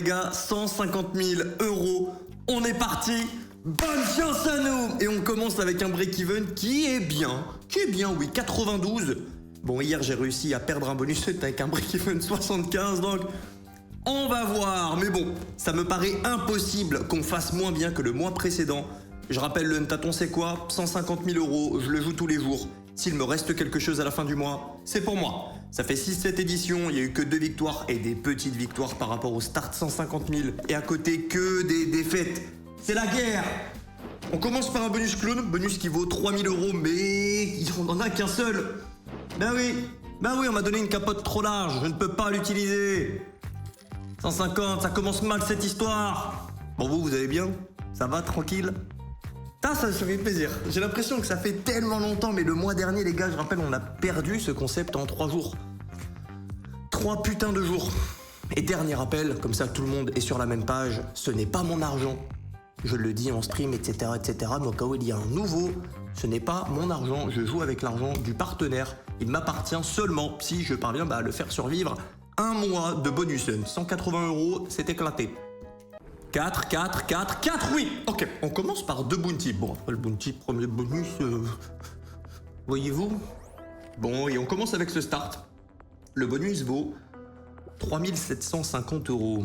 gars, 150 000 €. On est parti. Bonne chance à nous. Et on commence avec un break-even qui est bien, oui, 92. Bon, hier j'ai réussi à perdre un bonus avec un break-even 75, donc on va voir. Mais bon, ça me paraît impossible qu'on fasse moins bien que le mois précédent. Je rappelle, le tâton c'est quoi? 150 000 €, je le joue tous les jours. S'il me reste quelque chose à la fin du mois, c'est pour moi. Ça fait 6-7 éditions, il n'y a eu que 2 victoires et des petites victoires par rapport au start 150 000. Et à côté, que des défaites. C'est la guerre. On commence par un bonus clone, bonus qui vaut 3 000 €, mais on n'en a qu'un seul. Ben oui, on m'a donné une capote trop large, je ne peux pas l'utiliser. 150, ça commence mal cette histoire. Bon, vous allez bien? Ça va, tranquille? Ça fait plaisir. J'ai l'impression que ça fait tellement longtemps, mais le mois dernier, les gars, je rappelle, on a perdu ce concept en 3 jours. 3 putains de jours. Et dernier rappel, comme ça tout le monde est sur la même page, ce n'est pas mon argent. Je le dis en stream, etc., etc. Mais au cas où il y a un nouveau, ce n'est pas mon argent. Je joue avec l'argent du partenaire. Il m'appartient seulement si je parviens à le faire survivre un mois de bonus. 180 €, c'est éclaté. 4, oui. Ok, on commence par 2 bounty. Bon, après le bounty, premier bonus, voyez-vous. Bon, et on commence avec ce start. Le bonus vaut 3 750 €.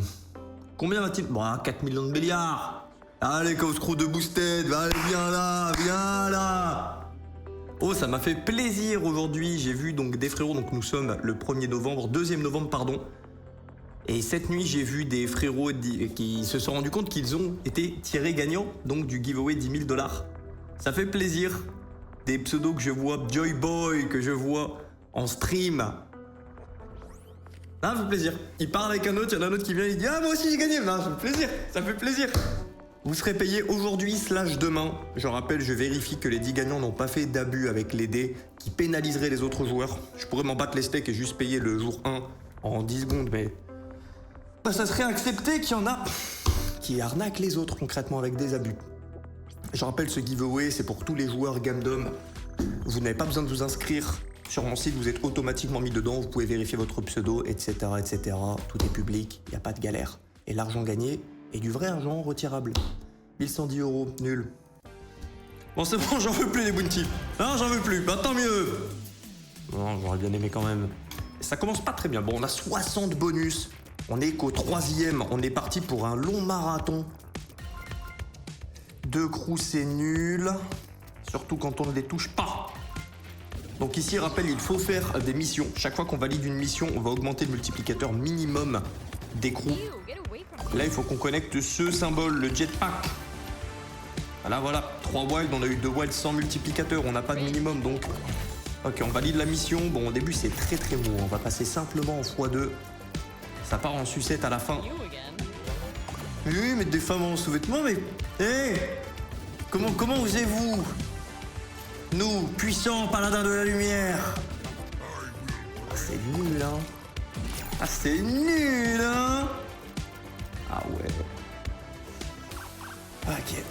Combien va-t-il? Bon, 4 millions de milliards. Allez, Chaos de Boosted, allez, viens là. Oh, ça m'a fait plaisir aujourd'hui. J'ai vu donc des frérots, donc nous sommes le 2 novembre, pardon. Et cette nuit, j'ai vu des frérots qui se sont rendus compte qu'ils ont été tirés gagnants, donc du giveaway 10 000 $. Ça fait plaisir. Des pseudos que je vois, Joy Boy, que je vois en stream. Ça fait plaisir. Il parle avec un autre, il y en a un autre qui vient, il dit « Ah, moi aussi j'ai gagné !» Non, ça fait plaisir. Vous serez payé aujourd'hui / demain. Je rappelle, je vérifie que les 10 gagnants n'ont pas fait d'abus avec les dés qui pénaliseraient les autres joueurs. Je pourrais m'en battre les steaks et juste payer le jour 1 en 10 secondes, mais... ça serait accepté qu'il y en a qui arnaquent les autres concrètement avec des abus. Je rappelle, ce giveaway, c'est pour tous les joueurs Gamdom. Vous n'avez pas besoin de vous inscrire sur mon site, vous êtes automatiquement mis dedans, vous pouvez vérifier votre pseudo, etc., etc. Tout est public, il n'y a pas de galère. Et l'argent gagné est du vrai argent retirable. 1110 €, nul. Bon, c'est bon, j'en veux plus les bounty. Non, j'en veux plus, bah tant mieux. Non, j'aurais bien aimé quand même. Et ça commence pas très bien. Bon, on a 60 bonus. On est qu'au 3e, on est parti pour un long marathon. 2 crews, c'est nul. Surtout quand on ne les touche pas. Donc ici, rappel, il faut faire des missions. Chaque fois qu'on valide une mission, on va augmenter le multiplicateur minimum des crews. Là, il faut qu'on connecte ce symbole, le jetpack. Voilà, 3 wilds, on a eu 2 wilds sans multiplicateur, on n'a pas de minimum, donc... Ok, on valide la mission. Bon, au début, c'est très mou. On va passer simplement en x2. Ça part en sucette à la fin. Oui, mais des femmes en sous-vêtements, mais... Hé Comment osez-vous? Nous, puissants paladins de la lumière. C'est nul, hein. C'est nul, hein. Ah ouais. Ok.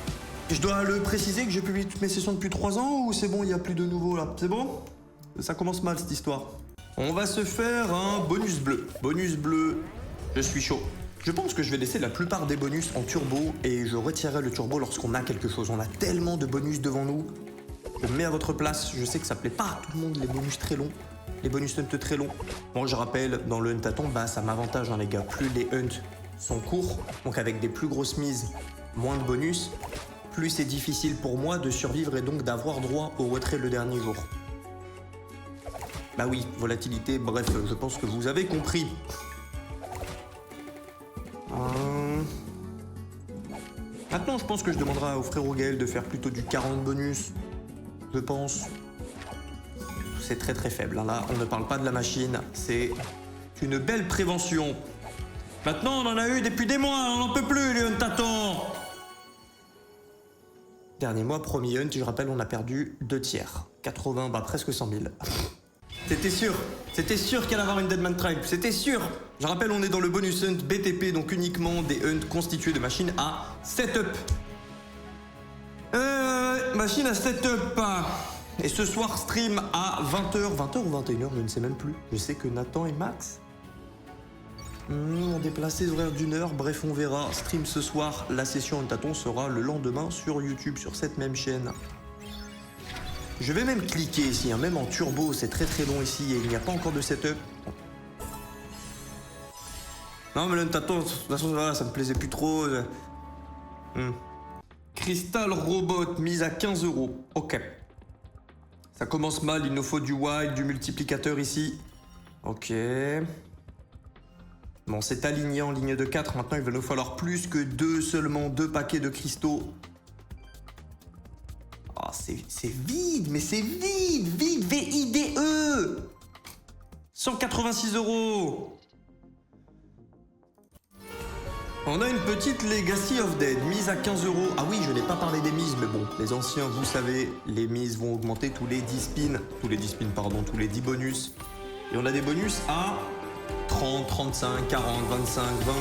Je dois le préciser que j'ai publié toutes mes sessions depuis 3 ans ou c'est bon, il n'y a plus de nouveau là? C'est bon? Ça commence mal cette histoire. On va se faire un bonus bleu. Bonus bleu, je suis chaud. Je pense que je vais laisser la plupart des bonus en turbo et je retirerai le turbo lorsqu'on a quelque chose. On a tellement de bonus devant nous. Je me mets à votre place. Je sais que ça plaît pas à tout le monde, les bonus très longs. Les bonus hunt très longs. Bon, je rappelle, dans le huntathon, ça m'avantage, hein, les gars. Plus les hunts sont courts, donc avec des plus grosses mises, moins de bonus, plus c'est difficile pour moi de survivre et donc d'avoir droit au retrait le dernier jour. Bah oui, volatilité, bref, je pense que vous avez compris. Maintenant, je pense que je demanderai au frérot Gaël de faire plutôt du 40 bonus. Je pense. C'est très faible. Là, on ne parle pas de la machine. C'est une belle prévention. Maintenant, on en a eu depuis des mois. On n'en peut plus, les huntatons. Dernier mois, premier hunt, je rappelle, on a perdu 2 tiers. 80, presque 100 000. C'était sûr qu'il allait avoir une Deadman Tribe, c'était sûr. Je rappelle, on est dans le bonus hunt BTP, donc uniquement des hunts constitués de machines à setup. Machine à setup. Et ce soir, stream à 20h ou 21h, je ne sais même plus. Je sais que Nathan et Max On déplace les horaires d'une heure, bref on verra. Stream ce soir, la session en tâton sera le lendemain sur YouTube, sur cette même chaîne. Je vais même cliquer ici, hein, même en turbo, c'est très très long ici et il n'y a pas encore de setup. Non mais le tâton, de toute façon voilà, ça me plaisait plus trop. Crystal Robot, mise à 15 €. Ok. Ça commence mal, il nous faut du wild, du multiplicateur ici. Ok. Bon, c'est aligné en ligne de 4. Maintenant, il va nous falloir plus que seulement 2 paquets de cristaux. Oh, c'est vide, mais c'est vide, VIDE 186 €. On a une petite Legacy of Dead, mise à 15 €. Ah oui, je n'ai pas parlé des mises, mais bon, les anciens, vous savez, les mises vont augmenter tous les 10 spins. Tous les 10 bonus. Et on a des bonus à 30, 35, 40, 25, 20 €.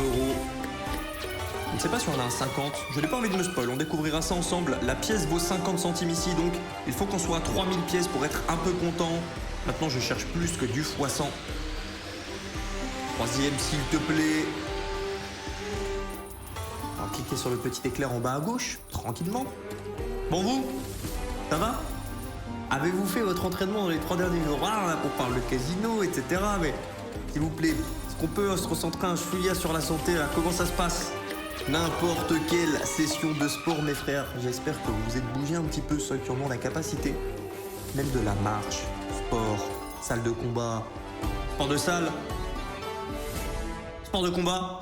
Je ne sais pas si on a un 50. Je n'ai pas envie de me spoil, on découvrira ça ensemble. La pièce vaut 50 centimes ici, donc il faut qu'on soit à 3000 pièces pour être un peu content. Maintenant, je cherche plus que du x100. Troisième, s'il te plaît. On va cliquer sur le petit éclair en bas à gauche, tranquillement. Bon, vous, ça va? Avez-vous fait votre entraînement dans les 3 derniers jours? Ah, là, on parle de casino, etc. Mais, s'il vous plaît, est-ce qu'on peut se recentrer un chouïa sur la santé, là? Comment ça se passe? N'importe quelle session de sport, mes frères. J'espère que vous vous êtes bougés un petit peu, ceux qui en ont la capacité. Même de la marche, sport, salle de combat, sport de salle, sport de combat,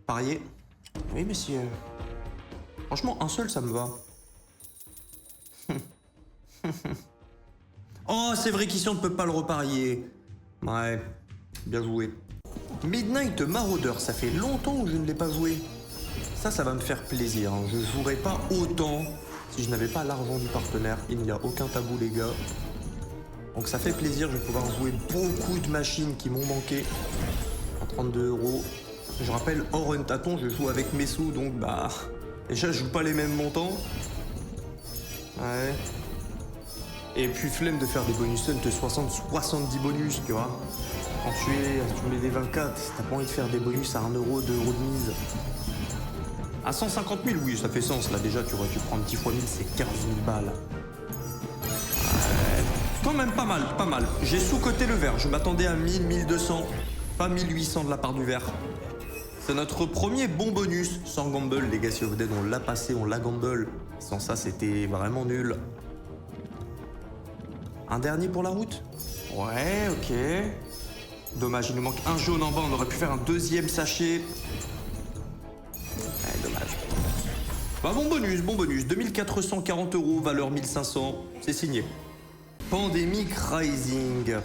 parier. Oui, monsieur. Franchement, un seul, ça me va. Oh, c'est vrai qu'ici, on ne peut pas le reparier. Ouais, bien joué. Midnight Marauder, ça fait longtemps que je ne l'ai pas joué. Ça va me faire plaisir. Hein. Je ne jouerais pas autant si je n'avais pas l'argent du partenaire. Il n'y a aucun tabou, les gars. Donc ça fait plaisir, je vais pouvoir jouer beaucoup de machines qui m'ont manqué. À 32 €. Je rappelle, hors un tâton, je joue avec mes sous, donc bah... Déjà, je joue pas les mêmes montants. Ouais. Et puis, flemme de faire des bonus hunt de 60-70 bonus, tu vois. Quand tu mets des 24, t'as pas envie de faire des bonus à 1 €, 2 € de mise. À 150 000, oui, ça fait sens. Là, déjà, tu prends un petit x 1000, c'est 15 000 balles. Ouais. Quand même pas mal, pas mal. J'ai sous-coté le vert. Je m'attendais à 1000, 1200, pas 1800 de la part du vert. C'est notre premier bon bonus. Sans gamble, Legacy of Dead, on l'a passé, on l'a gamble. Sans ça, c'était vraiment nul. Un dernier pour la route? Ouais, ok. Dommage, il nous manque un jaune en bas. On aurait pu faire un deuxième sachet. Ouais, dommage. Bah, bon bonus, bon bonus. 2440 €, valeur 1500. C'est signé. Pandemic Rising.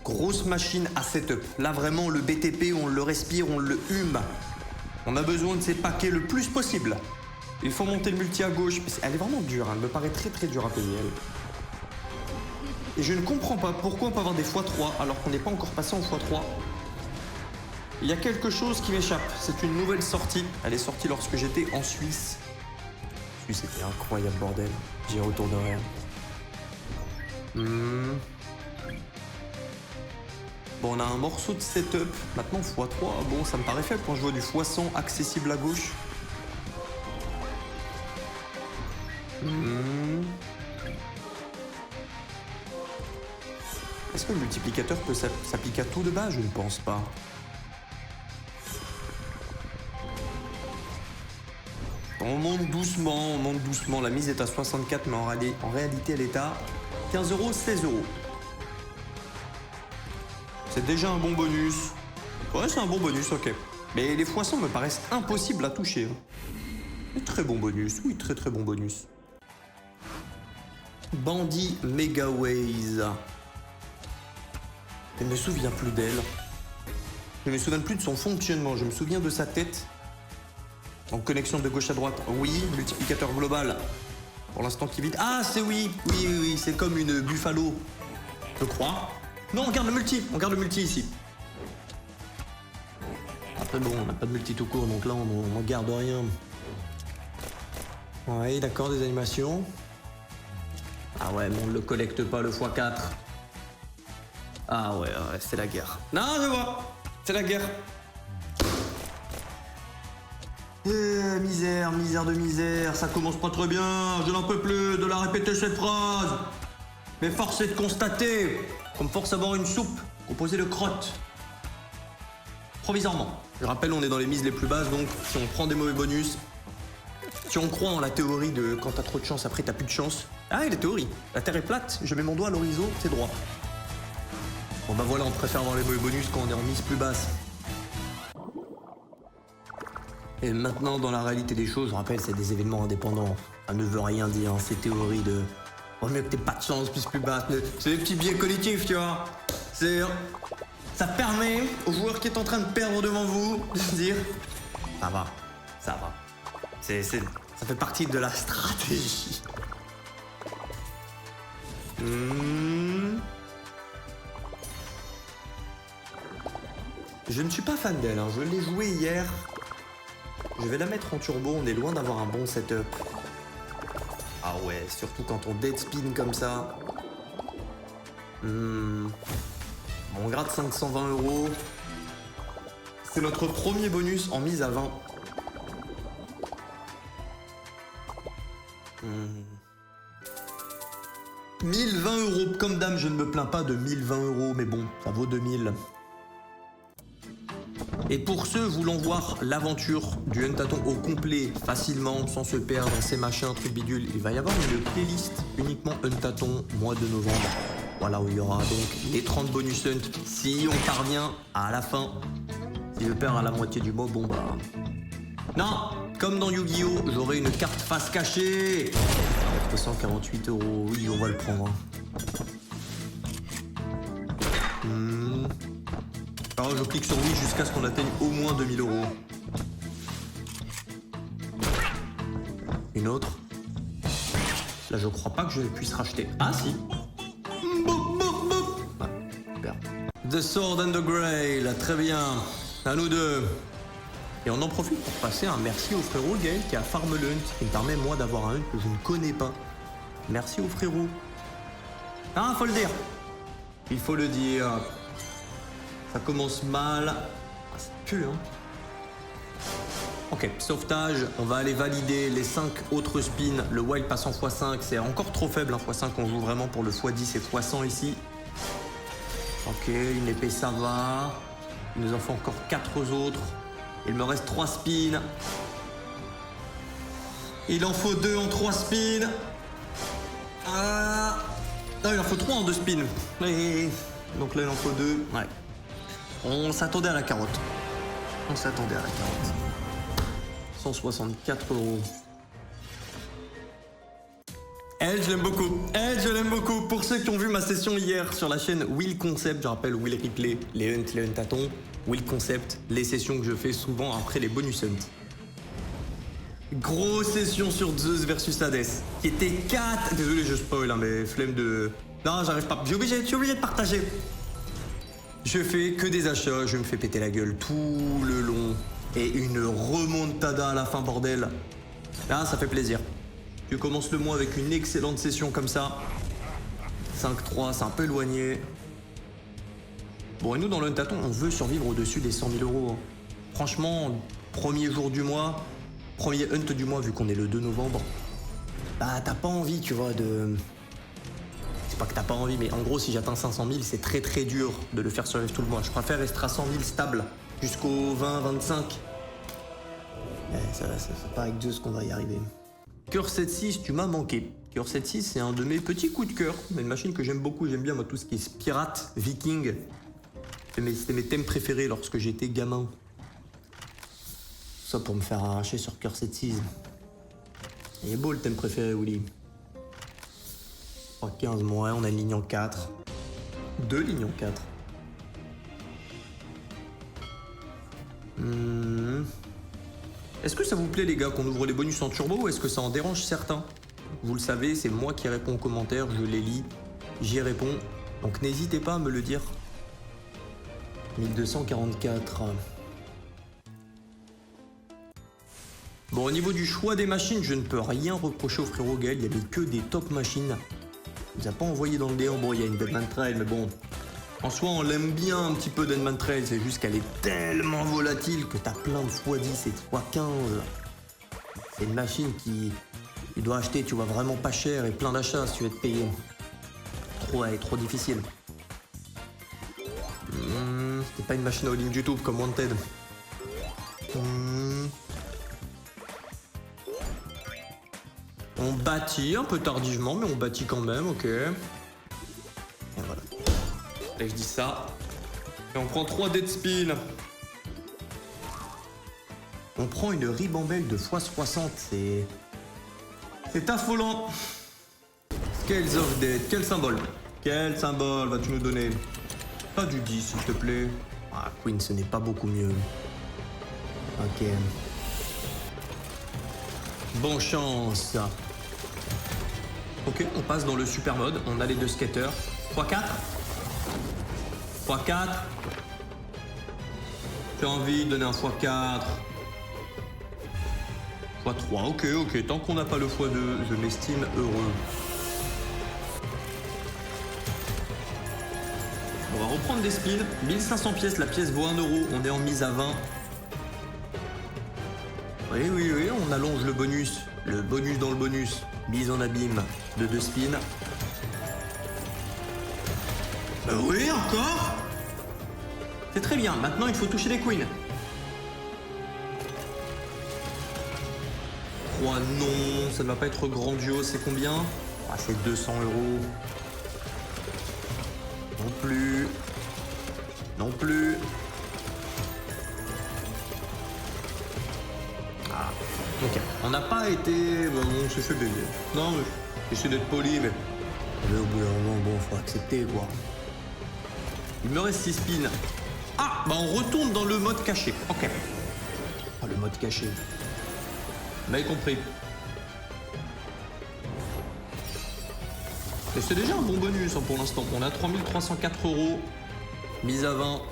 Grosse machine à setup. Là, vraiment, le BTP, on le respire, on le hume. On a besoin de ces paquets le plus possible. Il faut monter le multi à gauche. Elle est vraiment dure, hein. Elle me paraît très très dure à payer, elle. Et je ne comprends pas pourquoi on peut avoir des x3 alors qu'on n'est pas encore passé en x3. Il y a quelque chose qui m'échappe. C'est une nouvelle sortie. Elle est sortie lorsque j'étais en Suisse. Suisse, c'était incroyable, bordel. J'y retournerai. Bon, on a un morceau de setup. Maintenant, x3. Bon, ça me paraît faible quand je vois du x100 accessible à gauche. Est-ce que le multiplicateur peut s'appliquer à tout de bas? Je ne pense pas. On monte doucement, La mise est à 64, mais en réalité, elle est à 15 €, 16 €. C'est déjà un bon bonus. Ouais, c'est un bon bonus, ok. Mais les x100 me paraissent impossibles à toucher. Très bon bonus, oui, très très bon bonus. Bandit Megaways. Je ne me souviens plus d'elle. Je me souviens plus de son fonctionnement. Je me souviens de sa tête. En connexion de gauche à droite. Oui, multiplicateur global. Pour l'instant qui vide. Ah, c'est oui. Oui. C'est comme une Buffalo. Je crois. Non, on garde le multi. On garde le multi ici. Après, bon, on n'a pas de multi tout court. Donc là, on garde rien. Ouais, d'accord, des animations. Ah ouais, mais on ne le collecte pas le x4. Ah ouais, c'est la guerre. Non, je vois. C'est la guerre. Misère, misère de misère, ça commence pas très bien, je n'en peux plus de la répéter cette phrase. Mais force est de constater qu'on me force à boire une soupe composée de crottes. Provisoirement. Je rappelle, on est dans les mises les plus basses, donc si on prend des mauvais bonus, si on croit en la théorie de quand t'as trop de chance, après t'as plus de chance. Ah, et la théorie, la Terre est plate, je mets mon doigt à l'horizon, c'est droit. Bon bah voilà, on préfère avoir les mauvais bonus quand on est en mise plus basse. Et maintenant, dans la réalité des choses, je rappelle, c'est des événements indépendants. Ça ne veut rien dire, hein, ces théories de... Oh, mieux que t'aies pas de chance, plus basse. C'est des petits biais cognitifs, tu vois. Ça permet au joueur qui est en train de perdre devant vous de se dire... Ça va, ça va. Ça fait partie de la stratégie. Je ne suis pas fan d'elle, hein. Je l'ai jouée hier. Je vais la mettre en turbo, on est loin d'avoir un bon setup. Ah ouais, surtout quand on dead spin comme ça. On gratte 520 €. C'est notre premier bonus en mise à 20. 1020 €. Comme dame, je ne me plains pas de 1020 €, mais bon, ça vaut 2000. Et pour ceux voulant voir l'aventure du Huntaton au complet, facilement, sans se perdre, ces machins, trucs bidules, il va y avoir une playlist uniquement Huntaton, mois de novembre. Voilà, où il y aura donc les 30 bonus hunt. Si on parvient à la fin, si je perds à la moitié du mois, bon bah... Non, comme dans Yu-Gi-Oh, j'aurai une carte face cachée. 148 €, oui, on va le prendre. Alors je clique sur oui jusqu'à ce qu'on atteigne au moins 2000 €. Une autre. Là je crois pas que je puisse racheter. Ah si. Ah, super. The Sword and the Grail, très bien. À nous deux. Et on en profite pour passer un merci au frérot Gaël qui a Farm le Hunt, qui me permet moi d'avoir un hunt que je ne connais pas. Merci au frérot. Ah, faut le dire. Il faut le dire. Ça commence mal. Ah, ça pue, hein. Ok, sauvetage. On va aller valider les 5 autres spins. Le wild passe en x5. C'est encore trop faible, hein, x5. On joue vraiment pour le x10 et x100 ici. Ok, une épée, ça va. Il nous en faut encore 4 autres. Il me reste 3 spins. Il en faut 2 en 3 spins. Non, il en faut 3 en 2 spins. Donc là, il en faut 2. Ouais. On s'attendait à la carotte. 164 €. Elle, je l'aime beaucoup. Pour ceux qui ont vu ma session hier sur la chaîne Will Concept, je rappelle Will Replay, les Huntatons, Will Concept, les sessions que je fais souvent après les bonus hunt. Grosse session sur Zeus versus Hades, qui était 4... Désolé, je spoil, hein, mais flemme de... Non, j'arrive pas. Je suis obligé de partager. Je fais que des achats, je me fais péter la gueule tout le long. Et une remontada à la fin, bordel. Là, ça fait plaisir. Tu commences le mois avec une excellente session comme ça. 5-3, c'est un peu éloigné. Bon, et nous, dans le Huntaton, on veut survivre au-dessus des 100 000 €. Hein. Franchement, premier jour du mois, premier hunt du mois, vu qu'on est le 2 novembre, bah, t'as pas envie, tu vois, de... C'est pas que t'as pas envie, mais en gros, si j'atteins 500 000, c'est très très dur de le faire survivre tout le mois. Je préfère rester à 100 000 stable jusqu'au 20-25. C'est pas avec Zeus qu'on va y arriver. Cœur 7-6, tu m'as manqué. Cœur 7-6, c'est un de mes petits coups de cœur. C'est une machine que j'aime beaucoup. J'aime bien moi tout ce qui est pirate, viking. C'était mes thèmes préférés lorsque j'étais gamin. Ça pour me faire arracher sur Cœur 7-6. Il est beau le thème préféré, Willy. 15 mois, on a une ligne en 4. 2 lignes en 4. Est-ce que ça vous plaît les gars qu'on ouvre les bonus en turbo ou est-ce que ça en dérange certains? Vous le savez, c'est moi qui réponds aux commentaires, je les lis, j'y réponds. Donc n'hésitez pas à me le dire. 1244. Bon, au niveau du choix des machines, je ne peux rien reprocher au frérot Gaël, il n'y avait que des top machines. Il nous a pas envoyé dans le néant, bon il y a une Batman Trail, mais bon, En soi, on l'aime bien un petit peu Deadman Trail, c'est juste qu'elle est tellement volatile que t'as plein de x10 et x15. C'est une machine qui doit acheter, tu vois, vraiment pas cher et plein d'achats si tu veux te payer. Elle est trop difficile. C'est pas une machine all-in du tout comme Wanted. On bâtit un peu tardivement, mais on bâtit quand même, ok. Et voilà. Là, je dis ça. Et on prend 3 dead spin. On prend une ribambelle de x60, c'est affolant. Scales of Death, quel symbole? Quel symbole vas-tu nous donner? Pas du 10, s'il te plaît. Ah, Queen, ce n'est pas beaucoup mieux. Ok. Bon chance. Ok, on passe dans le super mode. On a les 2 skaters. x4. x4. J'ai envie de donner un x4. x3. Ok. Tant qu'on n'a pas le x2, je m'estime heureux. On va reprendre des spins. 1500 pièces, la pièce vaut 1 euro. On est en mise à 20. Oui, on allonge le bonus. Le bonus dans le bonus. Mise en abîme de 2 spins. Oui, encore. C'est très bien. Maintenant, il faut toucher les queens. 3, non. Ça ne va pas être grandiose. C'est combien? Ah, c'est 200 euros. Non plus. Non plus. Ah, ok. On n'a pas été... Bon, on s'est fait baiser. Non, mais j'essaie d'être poli, mais au bout d'un moment, bon, faut accepter, quoi. Il me reste 6 spins. Ah, bah on retourne dans le mode caché. Ok. Ah, le mode caché. Vous m'avez compris. Et c'est déjà un bon bonus hein, pour l'instant. On a 3304 euros. Mise à 20.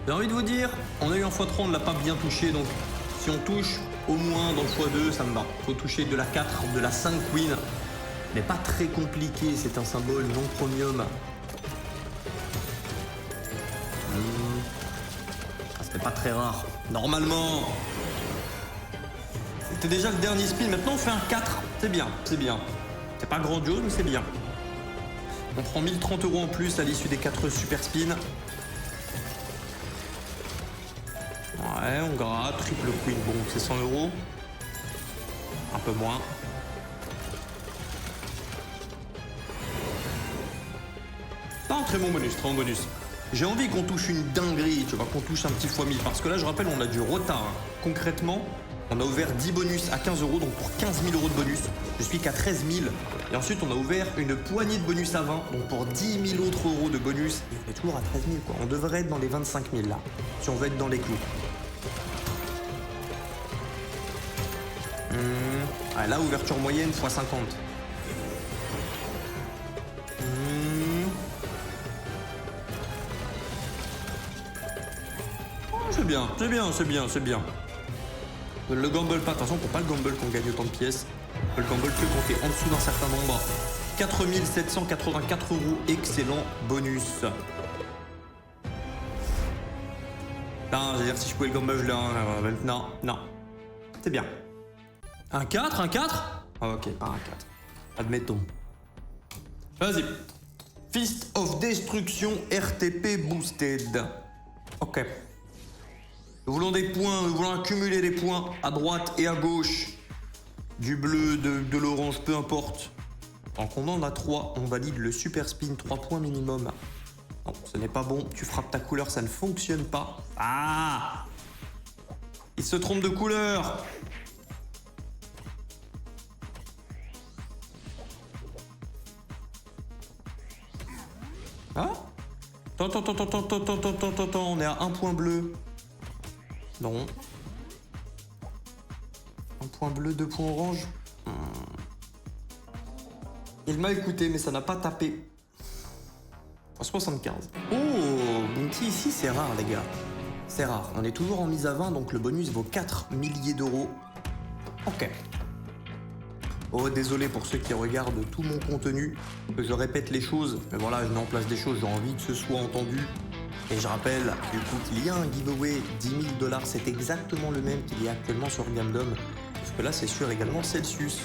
J'ai envie de vous dire, on a eu un x3, on ne l'a pas bien touché. Donc si on touche au moins dans le x2, ça me va. Il faut toucher de la 4, de la 5 queen. Mais pas très compliqué, c'est un symbole non premium. C'était pas très rare. Normalement. C'était déjà le dernier spin. Maintenant, on fait un 4. C'est bien, c'est bien. C'est pas grandiose, mais c'est bien. On prend 1030 euros en plus à l'issue des 4 super spins. Ouais, on gratte. Triple queen. Bon, c'est 100 euros. Un peu moins. C'est un très bon bonus, très bon bonus. J'ai envie qu'on touche une dinguerie, tu vois, qu'on touche un petit x1000. Parce que là, je rappelle, on a du retard. Hein. Concrètement, on a ouvert 10 bonus à 15 euros, donc pour 15 000 euros de bonus. Je suis qu'à 13 000. Et ensuite, on a ouvert une poignée de bonus à 20, donc pour 10 000 autres euros de bonus. Et on est toujours à 13 000, quoi. On devrait être dans les 25 000, là, si on veut être dans les clous. Ah, là, ouverture moyenne, x 50. C'est bien, c'est bien, c'est bien, c'est bien. Le gamble pas, attention pour pas le gamble qu'on gagne autant de pièces. Le gamble que quand t'es en dessous d'un certain nombre. 4784 euros, excellent bonus. Non, je veux dire si je pouvais le gamble là, maintenant, non. C'est bien. Un 4, un 4 ah, ok, pas un 4. Admettons. Vas-y. Fist of Destruction RTP Boosted. Ok. Nous voulons des points, nous voulons accumuler des points à droite et à gauche. Du bleu, de l'orange, peu importe. Tant qu'on en a 3, on valide le super spin, 3 points minimum. Non, ce n'est pas bon, tu frappes ta couleur, ça ne fonctionne pas. Ah! Il se trompe de couleur. Ah? Attends, on est à 1 point bleu. Non. Un point bleu, 2 points orange. Il m'a écouté, mais ça n'a pas tapé. 75. Oh, Bounty ici, c'est rare, les gars. C'est rare. On est toujours en mise à 20, donc le bonus vaut 4 milliers d'euros. Ok. Oh, désolé pour ceux qui regardent tout mon contenu, que je répète les choses, mais voilà, je mets en place des choses, j'ai envie que ce soit entendu. Et je rappelle, du coup, qu'il y a un giveaway 10 000 $, c'est exactement le même qu'il y a actuellement sur Gamdom, parce que là, c'est sur également Celsius.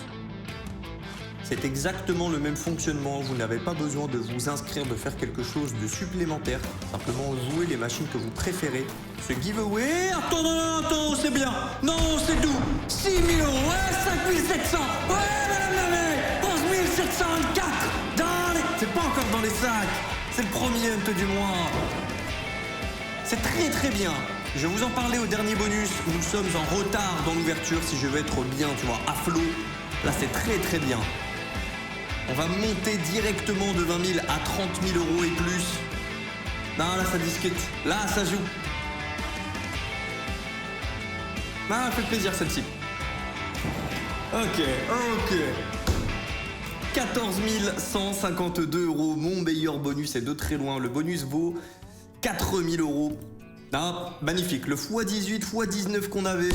C'est exactement le même fonctionnement, vous n'avez pas besoin de vous inscrire, de faire quelque chose de supplémentaire, simplement jouer les machines que vous préférez. Ce giveaway... Attends, c'est bien. Non, c'est doux. 6 000 €, ouais, 5 700, ouais, madame la 11 724. C'est pas encore dans les sacs, c'est le premier hunt du mois. C'est très très bien. Je vais vous en parler au dernier bonus. Nous sommes en retard dans l'ouverture. Si je veux être bien, tu vois, à flot, là c'est très très bien. On va monter directement de 20 000 à 30 000 € et plus. Non, là ça discute. Là ça joue. Ah, ça fait plaisir celle-ci. Ok. 14 152 €. Mon meilleur bonus est de très loin. Le bonus vaut 4 000 €. Ah, magnifique. Le x18, x19 qu'on avait.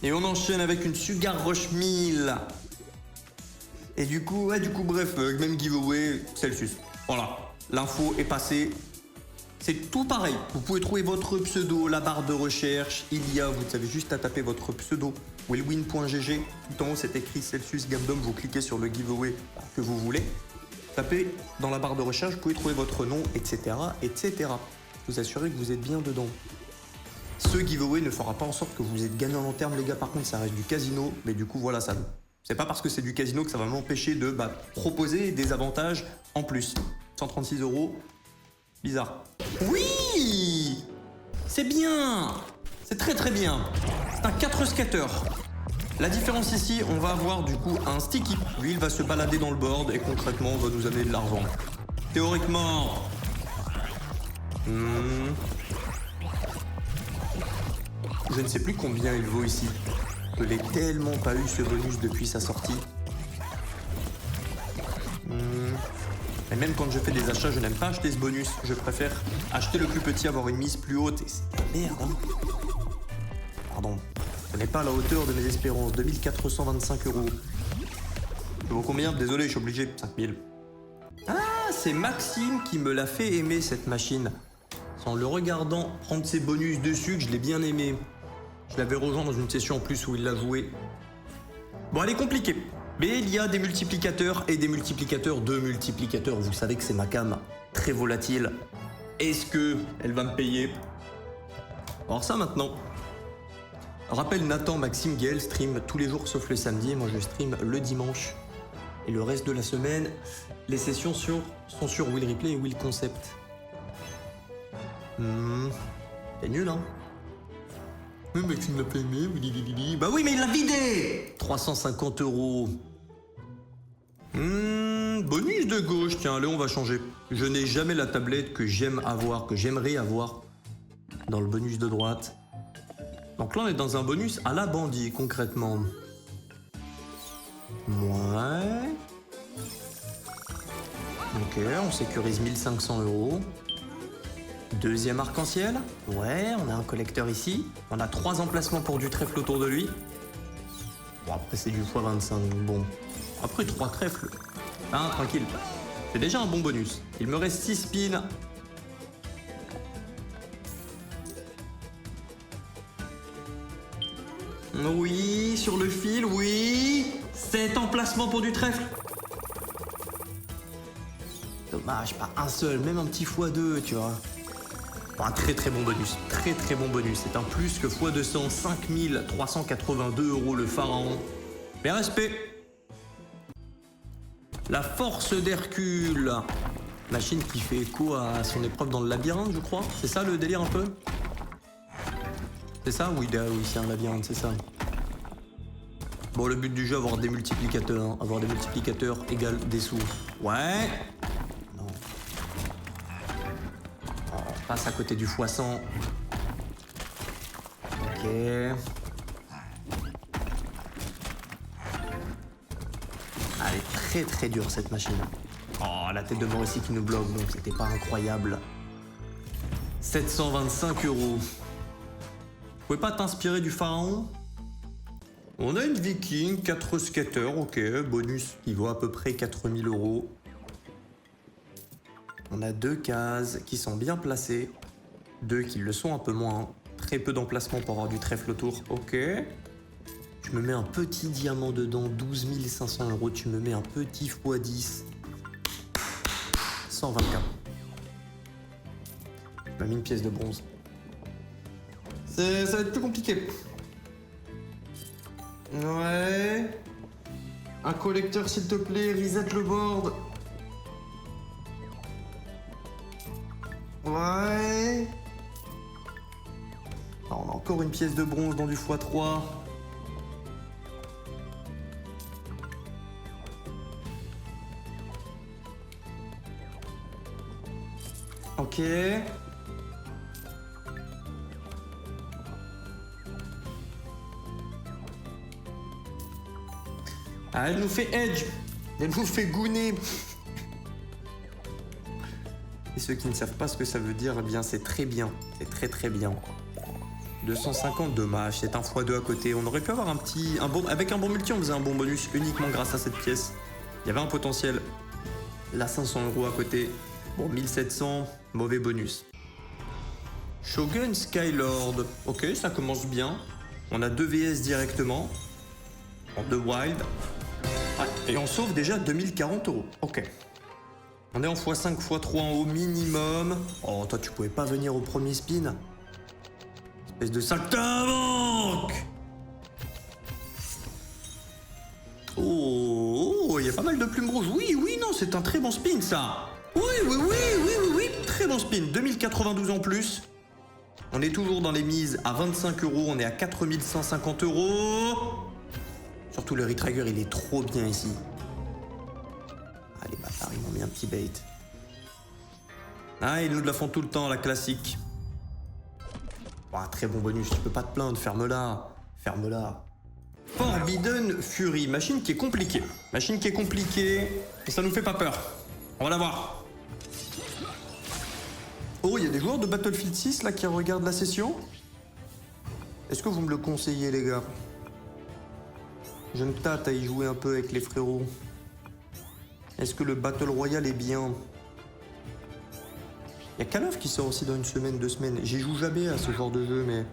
Et on enchaîne avec une Sugar Rush 1000. Et du coup, bref, même giveaway, Celsius. Voilà, l'info est passée. C'est tout pareil. Vous pouvez trouver votre pseudo, la barre de recherche. Vous avez juste à taper votre pseudo, willwin.gg. Tout en haut, c'est écrit Celsius Gamdom. Vous cliquez sur le giveaway que vous voulez. Tapez dans la barre de recherche, vous pouvez trouver votre nom, etc., etc. Vous assurez que vous êtes bien dedans. Ce giveaway ne fera pas en sorte que vous êtes gagnant en long terme, les gars. Par contre, ça reste du casino. Mais du coup, voilà, ça. C'est pas parce que c'est du casino que ça va m'empêcher de proposer des avantages en plus. 136 €. Bizarre. Oui! C'est bien! C'est très très bien. C'est un 4 skater. La différence ici, on va avoir du coup un sticky. Lui, il va se balader dans le board et concrètement, on va nous amener de l'argent. Théoriquement. Je ne sais plus combien il vaut ici. Je l'ai tellement pas eu ce bonus depuis sa sortie. Et même quand je fais des achats, je n'aime pas acheter ce bonus. Je préfère acheter le plus petit, avoir une mise plus haute. Et c'est de la merde, hein. Pardon. Ce n'est pas à la hauteur de mes espérances. 2425 €. Ça vaut combien? Désolé, je suis obligé. 5000. Ah, c'est Maxime qui me l'a fait aimer, cette machine. C'est en le regardant prendre ses bonus dessus que je l'ai bien aimé. Je l'avais rejoint dans une session en plus où il l'a joué. Bon, elle est compliquée. Mais il y a des multiplicateurs et des multiplicateurs de multiplicateurs. Vous savez que c'est ma cam très volatile. Est-ce que elle va me payer? Alors ça maintenant. Rappelle Nathan, Maxime, Gaël stream tous les jours sauf le samedi. Moi je stream le dimanche. Et le reste de la semaine, les sessions sont sur Will Replay et Will Concept. C'est nul, hein? Oui, mais tu ne l'as pas aimé. Bah oui, mais il l'a vidé. 350 €. Bonus de gauche. Tiens, allez, on va changer. Je n'ai jamais la tablette que j'aime avoir, que j'aimerais avoir dans le bonus de droite. Donc là, on est dans un bonus à la bandit, concrètement. Ouais. Ok, on sécurise 1500 €. Deuxième arc-en-ciel. Ouais, on a un collecteur ici. On a 3 emplacements pour du trèfle autour de lui. Bon, après, c'est du x25. Bon. Après, 3 trèfles. Ah, tranquille. C'est déjà un bon bonus. Il me reste 6 spins. Oui, sur le fil, oui. 7 emplacements pour du trèfle. Dommage, pas un seul, même un petit x2, tu vois. Un très très bon bonus, très très bon bonus. C'est un plus que x200, 5382 € le pharaon. Mais respect. La force d'Hercule. Machine qui fait écho à son épreuve dans le labyrinthe, je crois. C'est ça le délire un peu? C'est ça? Oui, c'est un labyrinthe, c'est ça. Bon, le but du jeu, avoir des multiplicateurs. Hein. Avoir des multiplicateurs égale des sous. Ouais. Non. On passe à côté du x100. Ok. Elle est très très dure cette machine. Oh, la tête de mort ici qui nous bloque, donc c'était pas incroyable. 725 €. Vous pouvez pas t'inspirer du pharaon? On a une Viking, 4 skaters, ok, bonus qui vaut à peu près 4000 euros. On a 2 cases qui sont bien placées, 2 qui le sont un peu moins. Très peu d'emplacement pour avoir du trèfle autour, ok. Tu me mets un petit diamant dedans, 12 500 euros, tu me mets un petit x10, 124. Tu m'as mis une pièce de bronze. Ça va être plus compliqué. Ouais. Un collecteur s'il te plaît, reset le board. Ouais. Alors, on a encore une pièce de bronze dans du x3. Ok. Ah, elle nous fait edge. Elle nous fait gouner. Et ceux qui ne savent pas ce que ça veut dire, eh bien c'est très bien. C'est très très bien. 250, dommage, c'est un x2 à côté. On aurait pu avoir avec un bon multi, on faisait un bon bonus uniquement grâce à cette pièce. Il y avait un potentiel. Là, 500 euros à côté. Bon, 1700, mauvais bonus. Shogun Skylord. Ok, ça commence bien. On a 2 VS directement. En 2 wild. Ah, et on sauve déjà 2040 euros. Ok. On est en x5, x3 en haut minimum. Oh, toi, tu pouvais pas venir au premier spin. Espèce de saltimbanque. Oh, il y a pas mal de plumes rouges. Oui, oui, non, c'est un très bon spin, ça. Oui, oui, oui, oui, oui, oui. Très bon spin. 2092 en plus. On est toujours dans les mises à 25 euros. On est à 4150 euros. Surtout le retrigger, il est trop bien ici. Ah, les bâtards, ils m'ont mis un petit bait. Ah, ils nous la font tout le temps, la classique. Oh, très bon bonus, tu peux pas te plaindre, ferme-la. Ferme-la. Forbidden Fury, machine qui est compliquée. Machine qui est compliquée, et ça nous fait pas peur. On va la voir. Oh, il y a des joueurs de Battlefield 6 là qui regardent la session. Est-ce que vous me le conseillez, les gars? Je me tâte à y jouer un peu avec les frérots. Est-ce que le Battle Royale est bien? Il y a Call of qui sort aussi dans une semaine, 2 semaines. J'y joue jamais à ce genre de jeu, mais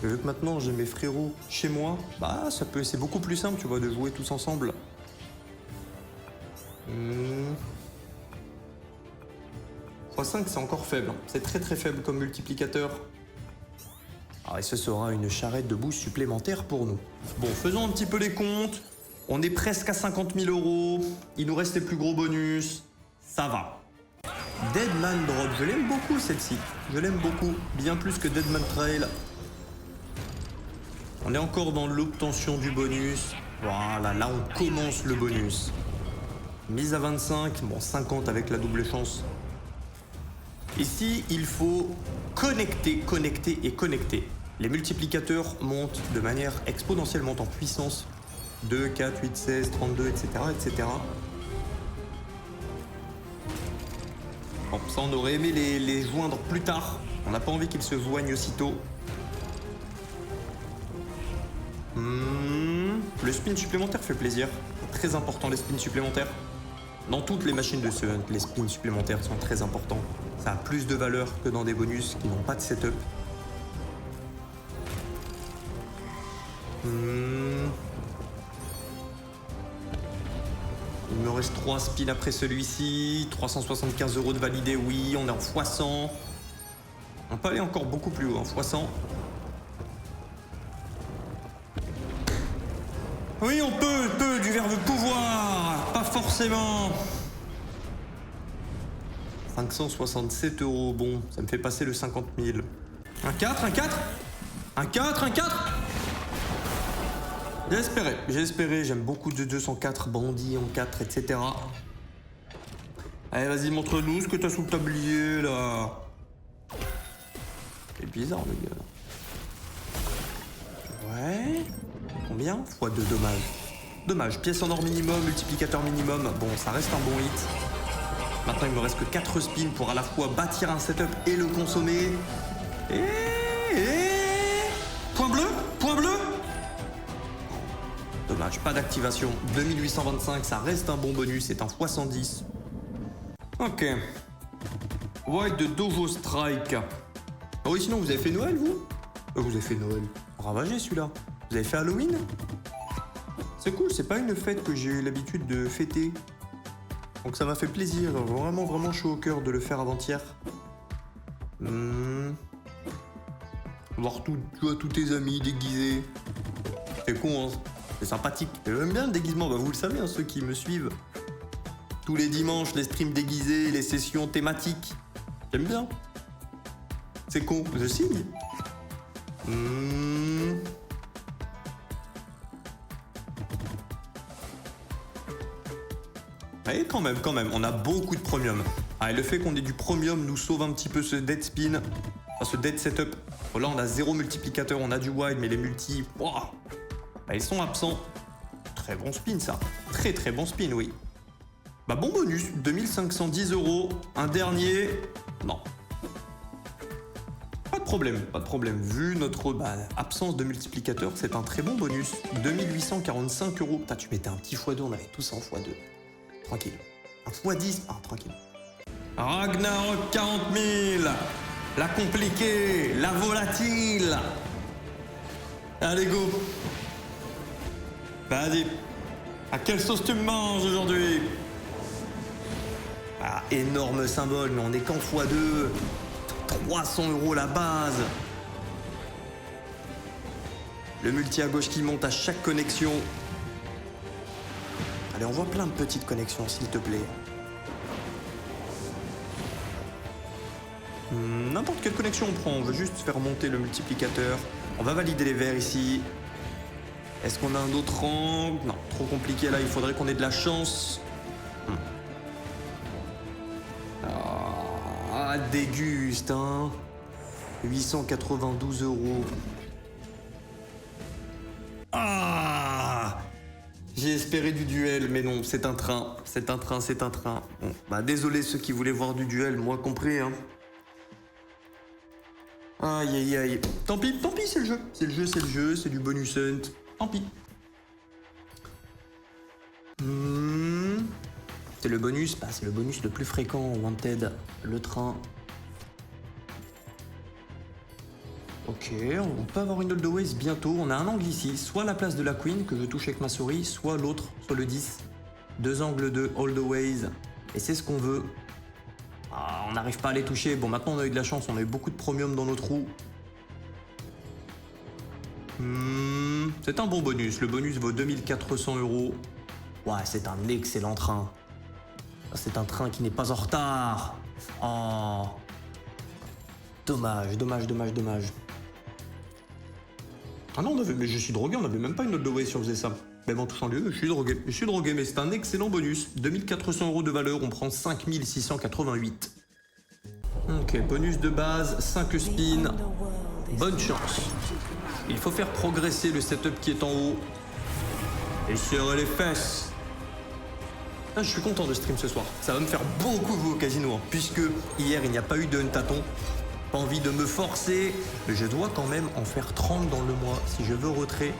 vu que maintenant j'ai mes frérots chez moi, bah c'est beaucoup plus simple, tu vois, de jouer tous ensemble. x5 c'est encore faible, c'est très très faible comme multiplicateur. Ah, et ce sera une charrette de boost supplémentaire pour nous. Bon, faisons un petit peu les comptes. On est presque à 50 000 euros. Il nous reste les plus gros bonus. Ça va. Deadman Drop, je l'aime beaucoup celle-ci. Je l'aime beaucoup, bien plus que Deadman Trail. On est encore dans l'obtention du bonus. Voilà, là on commence le bonus. Mise à 25, bon 50 avec la double chance. Ici, il faut connecter, connecter et connecter. Les multiplicateurs montent de manière exponentiellement en puissance. 2, 4, 8, 16, 32, etc. etc. Bon, ça on aurait aimé les joindre plus tard. On n'a pas envie qu'ils se joignent aussitôt. Le spin supplémentaire fait plaisir. Très important les spins supplémentaires. Dans toutes les machines de ce hunt, les spins supplémentaires sont très importants. Ça a plus de valeur que dans des bonus qui n'ont pas de setup. Il me reste 3 spins après celui-ci. 375 euros de validé, oui. On est en x100. On peut aller encore beaucoup plus haut, en x100. Oui, on peut, du verbe pouvoir. Pas forcément. 567 euros, bon, ça me fait passer le 50 000. Un 4, un 4 un 4, un 4. J'ai espéré, j'aime beaucoup de 204, bandits en 4, etc. Allez, vas-y, montre-nous ce que t'as sous le tablier, là. C'est bizarre, le gars. Ouais. Combien? x2, dommage. Dommage, pièce en or minimum, multiplicateur minimum. Bon, ça reste un bon hit. Maintenant, il me reste que 4 spins pour à la fois bâtir un setup et le consommer. Et... Point bleu? Point bleu? Dommage, pas d'activation. 2825, ça reste un bon bonus, c'est un x110. Ok. White de Dojo Strike. Ah oui, sinon vous avez fait Noël, vous? Vous avez fait Noël. Ravagé celui-là. Vous avez fait Halloween? C'est cool, c'est pas une fête que j'ai eu l'habitude de fêter. Donc ça m'a fait plaisir, vraiment vraiment chaud au cœur de le faire avant-hier. Voir tous tes amis déguisés. C'est con, hein. C'est sympathique. J'aime bien le déguisement, bah vous le savez, hein, ceux qui me suivent. Tous les dimanches, les streams déguisés, les sessions thématiques. J'aime bien. C'est con, je signe. Et quand même, on a beaucoup de premium. Ah, et le fait qu'on ait du premium nous sauve un petit peu ce dead spin, enfin, ce dead setup. Bon, là, on a 0 multiplicateur, on a du wide, mais les multi, wow, bah, ils sont absents. Très bon spin, ça. Très très bon spin, oui. Bah, bon bonus, 2510 €. Un dernier, non. Pas de problème. Vu notre absence de multiplicateur, c'est un très bon bonus. 2845 €. Putain, tu mettais un petit x2, on avait tous un x2. Tranquille. Un x10, tranquille. Ragnarok 40 000. La compliquée, la volatile. Allez, go. Vas-y. À quelle sauce tu me manges aujourd'hui? Énorme symbole, mais on est qu'en x2. 300 € la base. Le multi à gauche qui monte à chaque connexion. Allez, on voit plein de petites connexions, s'il te plaît. N'importe quelle connexion on prend, on veut juste faire monter le multiplicateur. On va valider les verts ici. Est-ce qu'on a un autre angle? Non, trop compliqué là, il faudrait qu'on ait de la chance. Déguste, hein. 892 €. J'ai espéré du duel, mais non, c'est un train. Bon, désolé ceux qui voulaient voir du duel, moi compris, hein. Aïe. Tant pis, c'est le jeu. C'est du bonus hunt. Tant pis. C'est le bonus, c'est le bonus le plus fréquent en Wanted, le train. Ok, on peut avoir une Old Ways bientôt. On a un angle ici, soit la place de la Queen que je touche avec ma souris, soit l'autre, soit le 10. 2 angles de Old Ways. Et c'est ce qu'on veut. On n'arrive pas à les toucher. Bon, maintenant on a eu de la chance, on a eu beaucoup de premium dans nos trous. C'est un bon bonus. Le bonus vaut 2400 €. Ouais, c'est un excellent train. C'est un train qui n'est pas en retard. Oh. Dommage. Ah non, mais je suis drogué, on n'avait même pas une note de way si on faisait ça. Même en touchant lieu, je suis drogué, mais c'est un excellent bonus. 2400 € de valeur, on prend 5688. Ok, bonus de base, 5 spins. Bonne chance. Il faut faire progresser le setup qui est en haut. Et serrer les fesses. Je suis content de stream ce soir. Ça va me faire beaucoup jouer au casino, hein, puisque hier il n'y a pas eu de huntathon. Pas envie de me forcer, mais je dois quand même en faire 30 dans le mois si je veux retrait.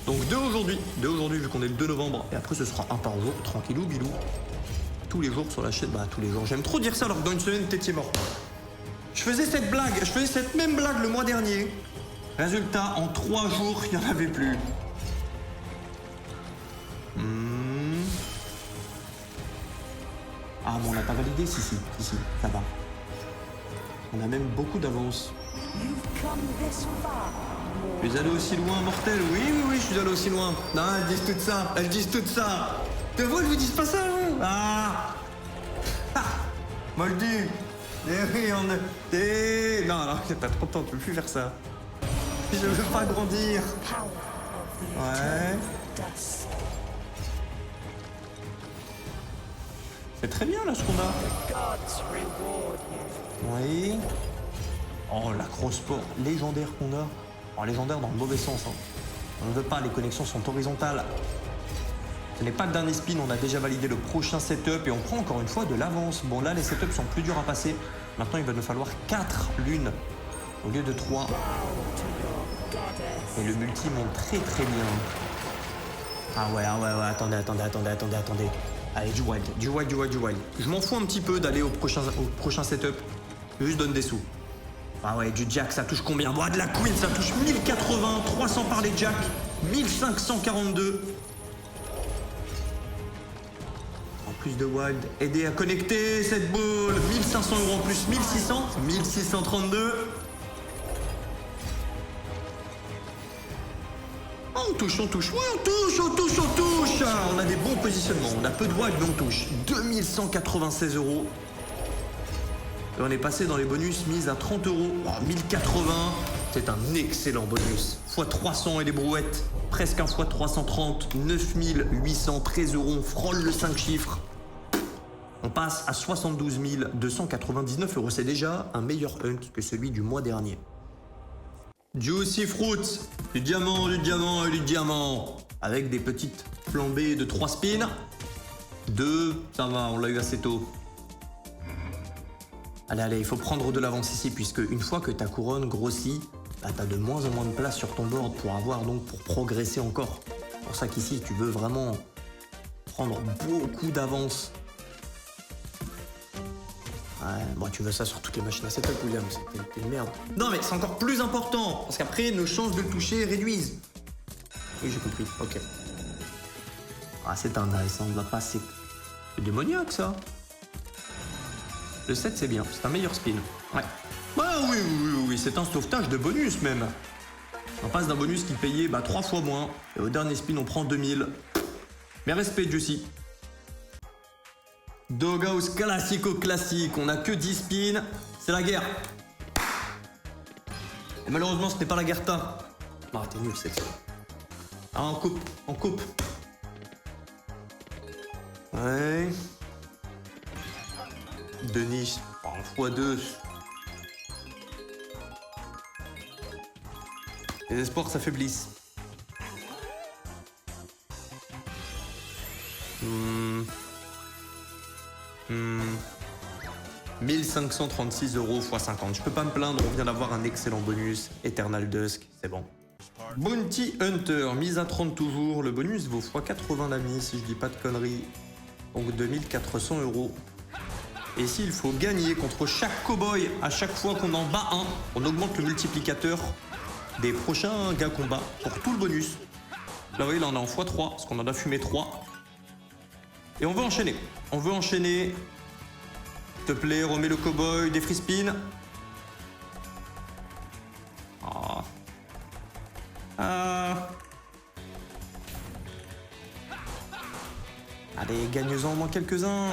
Donc deux aujourd'hui vu qu'on est le 2 novembre, et après ce sera un par jour, tranquillou bilou. Tous les jours sur la chaîne, tous les jours. J'aime trop dire ça alors que dans une semaine t'étais mort. Je faisais cette même blague le mois dernier. Résultat, en 3 jours, il n'y en avait plus. Mais on n'a pas validé, si, ça va. On a même beaucoup d'avance. Je suis allé aussi loin, mortel. Oui, je suis allé aussi loin. Non, elles disent tout ça. De vous, elles vous disent pas ça, hein? Moldu. Non, t'as trop de temps, tu peux plus faire ça. Je veux pas grandir. Ouais. C'est très bien là ce qu'on a. Oui. Oh l'acrosport légendaire qu'on a. Oh, légendaire dans le mauvais sens. Hein. On ne veut pas, les connexions sont horizontales. Ce n'est pas le dernier spin, on a déjà validé le prochain setup et on prend encore une fois de l'avance. Bon là les setups sont plus durs à passer. Maintenant il va nous falloir 4 lunes au lieu de 3. Et le multi monte très très bien. Ah ouais, attendez. Allez, du wild. Je m'en fous un petit peu d'aller au prochain setup. Je juste donne des sous. Ah ouais, du jack, ça touche combien? De la queen, ça touche 1080, 300 par les jacks, 1542. En plus de wild, aider à connecter cette boule. 1500 € en plus, 1600, 1632. On touche. On a des bons positionnements. On a peu de wild, mais on touche. 2196 €. Et on est passé dans les bonus mis à 30 €. 1080. C'est un excellent bonus. X 300 et les brouettes. Presque un x 330. 9813 €. On frôle le 5 chiffres. On passe à 72 299 €. C'est déjà un meilleur hunt que celui du mois dernier. Juicy Fruit, du diamant. Avec des petites flambées de 3 spins. 2, ça va, on l'a eu assez tôt. Allez, il faut prendre de l'avance ici, puisque une fois que ta couronne grossit, bah, t'as de moins en moins de place sur ton board pour progresser encore. C'est pour ça qu'ici, tu veux vraiment prendre beaucoup d'avance. Ouais, bon, tu veux ça sur toutes les machines à setup, William, c'est une merde. Non, mais c'est encore plus important, parce qu'après, nos chances de le toucher réduisent. Oui, j'ai compris, ok. Ah, c'est un nice, on va passer. C'est démoniaque, ça. Le 7, c'est bien, c'est un meilleur spin. Ouais. Ah oui, c'est un sauvetage de bonus, même. On passe d'un bonus qui payait 3 fois moins, et au dernier spin, on prend 2000. Mais respect, Juicy. Doghouse classique, on a que 10 spins, c'est la guerre. Et malheureusement, ce n'est pas la guerre ta. Ah, t'es nul, c'est ça. Ah, on coupe. Ouais. Denis, en x2. Les espoirs s'affaiblissent. 1536 € x 50. Je peux pas me plaindre, on vient d'avoir un excellent bonus. Eternal Dusk, c'est bon. Bounty Hunter, mise à 30 toujours. Le bonus vaut x 80 la mise, si je dis pas de conneries. Donc 2400 €. Et s'il faut gagner contre chaque cowboy, à chaque fois qu'on en bat un, on augmente le multiplicateur des prochains gars qu'on bat pour tout le bonus. Là, vous voyez, là on est en x3, parce qu'on en a fumé 3. Et on veut enchaîner. S'il te plaît, remets le cowboy, des free spins. Allez, gagne-en au moins quelques-uns.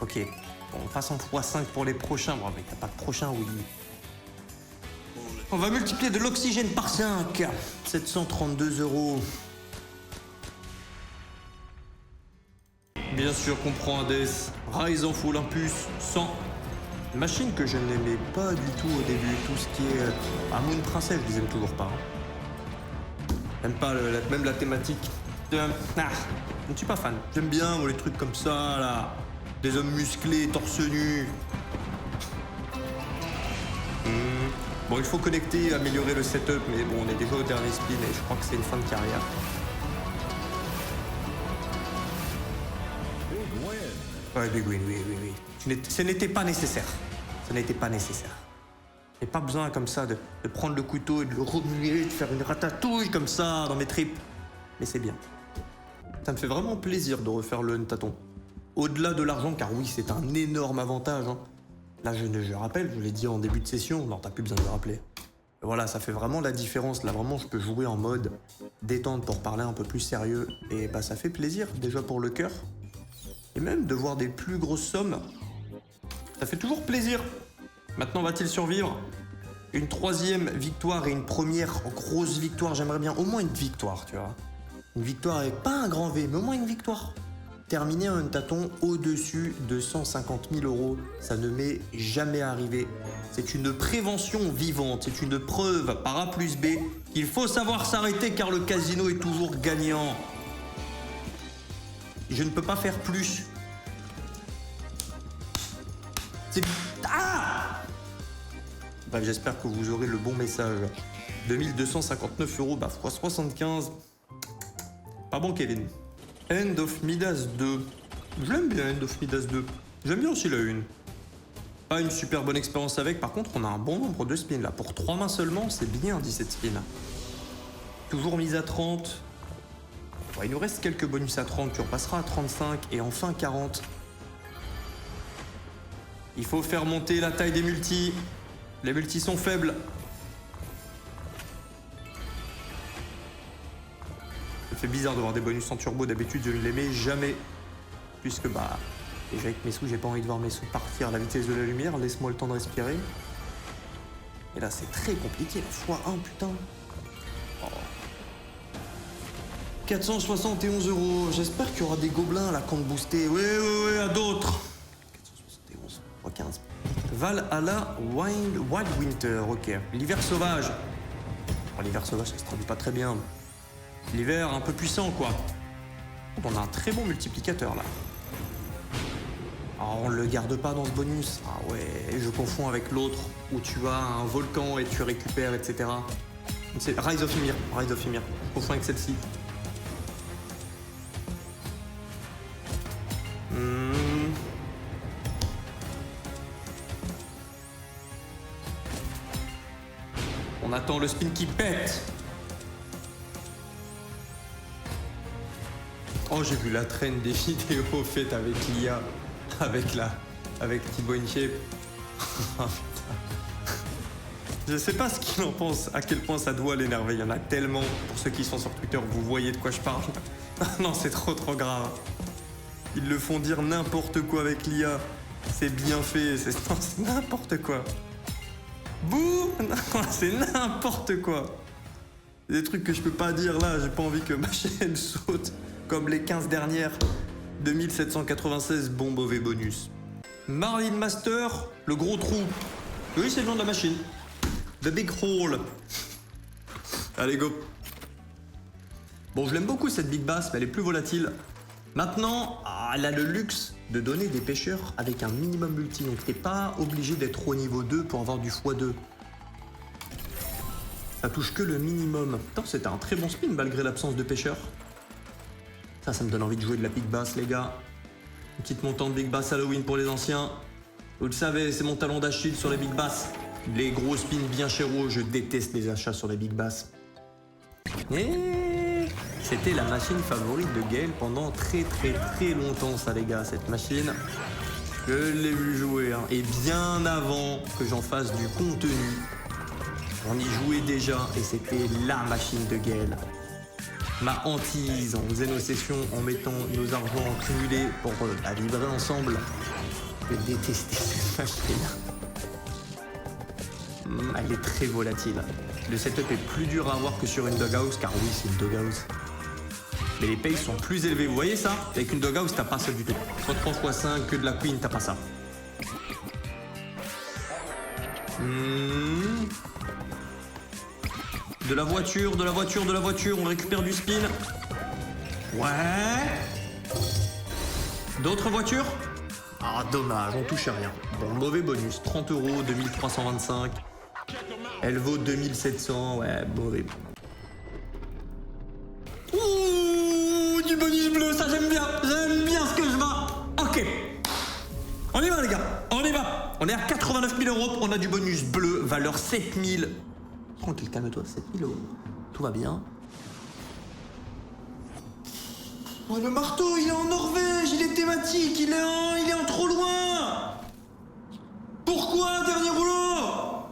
Ok, bon, on passe en x5 pour les prochains. Bon, mais il n'y a pas de prochain, oui. On va multiplier de l'oxygène par 5. 732 €. Bien sûr qu'on prend Hades, Rise of Olympus, 100. Machine que je n'aimais pas du tout au début. Tout ce qui est Moon Princess, je les aime toujours pas. J'aime pas même la thématique. Je ne suis pas fan. J'aime bien les trucs comme ça, là. Des hommes musclés, torse nu. Bon, il faut connecter, améliorer le setup, mais bon, on est déjà au dernier spin et je crois que c'est une fin de carrière. Ouais, Big Win, oui. Ce n'était pas nécessaire. Il n'y a pas besoin comme ça de prendre le couteau et de le remuer, de faire une ratatouille comme ça dans mes tripes. Mais c'est bien. Ça me fait vraiment plaisir de refaire le tâton. Au-delà de l'argent, car oui, c'est un énorme avantage. Hein. Là, je rappelle, je vous l'ai dit en début de session. Non, t'as plus besoin de le rappeler. Et voilà, ça fait vraiment la différence. Là, vraiment, je peux jouer en mode détente pour parler un peu plus sérieux. Et ça fait plaisir, déjà pour le cœur. Et même de voir des plus grosses sommes, ça fait toujours plaisir. Maintenant, va-t-il survivre? Une 3e victoire et une première grosse victoire. J'aimerais bien au moins une victoire, tu vois. Une victoire avec pas un grand V, mais au moins une victoire. Terminer un tâton au-dessus de 150 000 €, ça ne m'est jamais arrivé. C'est une prévention vivante, c'est une preuve par A plus B qu'il faut savoir s'arrêter car le casino est toujours gagnant. Je ne peux pas faire plus. C'est... Ah! J'espère que vous aurez le bon message. 2259 euros, bah fois 75. Pas bon, Kevin. End of Midas 2. Je l'aime bien, End of Midas 2. J'aime bien aussi la 1. Pas une super bonne expérience avec, par contre, on a un bon nombre de spins là. Pour 3 mains seulement, c'est bien 17 spins. Toujours mise à 30. Ouais, il nous reste quelques bonus à 30, tu repasseras à 35 et enfin 40. Il faut faire monter la taille des multis. Les multis sont faibles. Ça fait bizarre de voir des bonus en turbo, d'habitude je ne les mets jamais. Puisque bah, déjà avec mes sous, j'ai pas envie de voir mes sous partir à la vitesse de la lumière, laisse-moi le temps de respirer. Et là c'est très compliqué, la x1 putain. Oh. 471 euros, j'espère qu'il y aura des gobelins à la compte boostée. Ouais, à d'autres. 471, x 15. Valhalla Wild Winter, ok. L'hiver sauvage. Bon, l'hiver sauvage, ça se traduit pas très bien. L'hiver un peu puissant, quoi. On a un très bon multiplicateur, là. Oh, on le garde pas dans ce bonus. Ah ouais, je confonds avec l'autre, où tu as un volcan et tu récupères, etc. C'est Rise of Ymir. Je confonds avec celle-ci. On attend le spin qui pète. Oh, j'ai vu la traîne des vidéos faites avec l'IA, avec Thibaut InShape. Oh, putain. Je sais pas ce qu'il en pense, à quel point ça doit l'énerver. Il y en a tellement. Pour ceux qui sont sur Twitter, vous voyez de quoi je parle. Non, c'est trop grave. Ils le font dire n'importe quoi avec l'IA. C'est bien fait, c'est n'importe quoi. Bouh. C'est n'importe quoi. Des trucs que je peux pas dire là, j'ai pas envie que ma chaîne saute comme les 15 dernières. 2796 bons mauvais bonus. Marlin Master, le gros trou. Oui, c'est le nom de la machine. The Big Hole. Allez, go. Bon, je l'aime beaucoup cette Big Bass, mais elle est plus volatile. Maintenant, elle a le luxe de donner des pêcheurs avec un minimum multi. Donc t'es pas obligé d'être au niveau 2 pour avoir du x2. Ça touche que le minimum. Putain, c'était un très bon spin malgré l'absence de pêcheurs. Ça me donne envie de jouer de la Big Bass, les gars. Une petite montante Big Bass Halloween pour les anciens. Vous le savez, c'est mon talon d'Achille sur les Big Bass. Les gros spins bien chéros, je déteste les achats sur les Big Bass. Et c'était la machine favorite de Gaël pendant très longtemps, ça, les gars. Cette machine, je l'ai vu jouer. Hein. Et bien avant que j'en fasse du contenu, on y jouait déjà et c'était la machine de Gaël. Ma hantise, on faisait nos sessions en mettant nos argents cumulés pour vibrer ensemble. Je détestais cette machine. Elle est très volatile. Le setup est plus dur à avoir que sur une doghouse, car oui, c'est une doghouse. Mais les pays sont plus élevés, vous voyez ça? Avec une doghouse, t'as pas ça du tout. Soit 3 x 5, que de la queen, t'as pas ça. De la voiture, on récupère du spin. Ouais. D'autres voitures? Ah, dommage, on touche à rien. Bon, mauvais bonus, 30 euros, 2325. Elle vaut 2700, ouais, mauvais. Ouh, du bonus bleu, ça j'aime bien ce que je vois. Ok. On y va, les gars, on y va. On est à 89 000 euros, on a du bonus bleu, valeur 7000. Tranquille, calme-toi, 7000 euros. Tout va bien. Oh, le marteau, il est en Norvège, il est thématique, il est en trop loin. Pourquoi, dernier rouleau?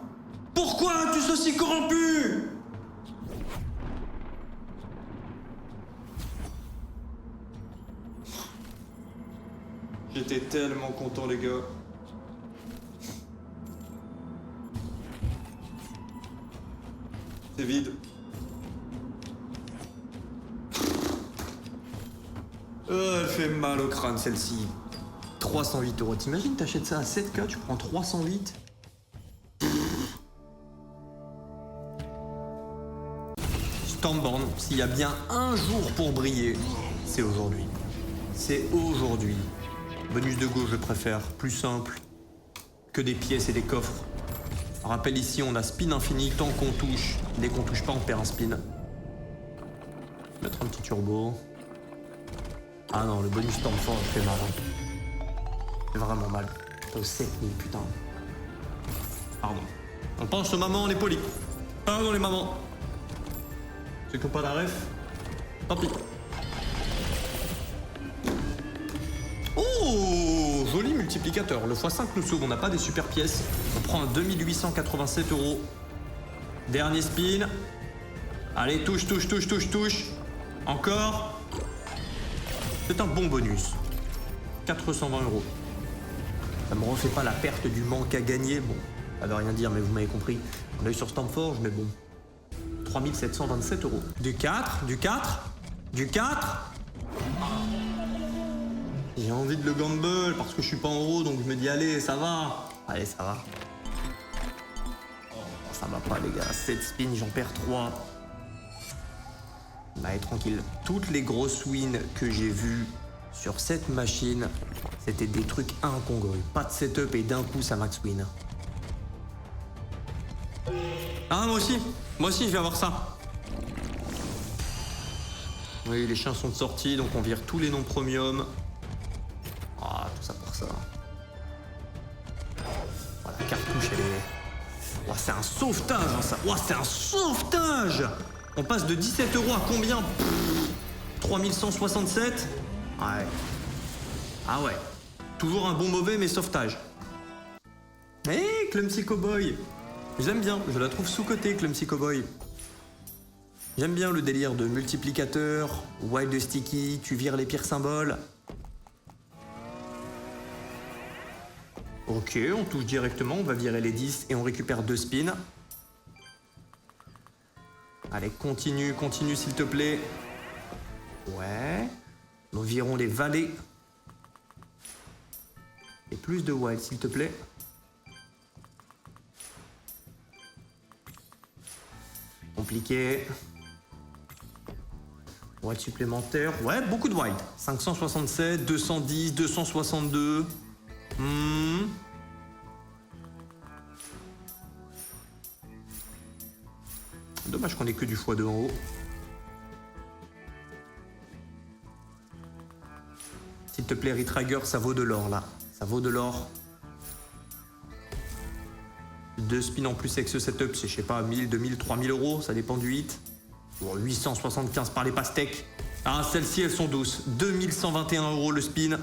Pourquoi tu es aussi corrompu? J'étais tellement content, les gars. C'est vide. Elle fait mal au crâne, celle-ci. 308 euros. T'imagines, t'achètes ça à 7K, tu prends 308. Stormborn, s'il y a bien un jour pour briller, c'est aujourd'hui. C'est aujourd'hui. Bonus de gauche, je préfère. Plus simple que des pièces et des coffres. Rappel ici, on a spin infini tant qu'on touche. Dès qu'on touche pas, on perd un spin. Mettre un petit turbo. Ah non, le bonus Stormforge fait mal. C'est vraiment mal. Au 7000, putain. Pardon. On pense aux mamans, on est poli. Pardon les mamans. Ceux qui n'ont pas la ref, tant pis. Oh, joli multiplicateur. Le x5 nous sauve, on n'a pas des super pièces. On prend un 2887 €. Dernier spin. Allez, touche, touche, touche, touche, touche. Encore. C'est un bon bonus. 420 €. Ça me refait pas la perte du manque à gagner. Bon, ça veut rien dire, mais vous m'avez compris. On a eu sur Stormforge, mais bon. 3727 €. Du 4, du 4, du 4. J'ai envie de le gamble parce que je suis pas en haut, donc je me dis allez, ça va. Allez, ça va. Oh, ça va pas les gars. 7 spins, j'en perds 3. Allez, tranquille. Toutes les grosses wins que j'ai vues sur cette machine, c'était des trucs incongrus. Pas de setup et d'un coup ça max win. Ah, moi aussi je vais avoir ça. Oui, les chiens sont sortis, donc on vire tous les noms premium. Ah, tout ça pour ça. Voilà, cartouche, elle est... Oh, c'est un sauvetage, hein, ça. Oh, c'est un sauvetage. On passe de 17 € à combien? 3167. Ouais. Ah ouais. Toujours un bon mauvais, mais sauvetage. Hé, Clumsy Cowboy. J'aime bien, je la trouve sous-cotée, Clumsy Cowboy. J'aime bien le délire de multiplicateur, wild sticky, tu vires les pires symboles. Ok, on touche directement, on va virer les 10 et on récupère 2 spins. Allez, continue, continue s'il te plaît. Ouais. Nous virons les valets. Et plus de wild s'il te plaît. Compliqué. Wild supplémentaire. Ouais, beaucoup de wild. 567, 210, 262. Dommage qu'on ait que du x2 en haut. S'il te plaît, Retrigger, ça vaut de l'or là. Ça vaut de l'or. 2 spins en plus avec ce setup, c'est je sais pas, 1000, 2000, 3000 €, ça dépend du hit. Bon, 875 par les pastèques. Ah, celles-ci, elles sont douces. 2121 € le spin.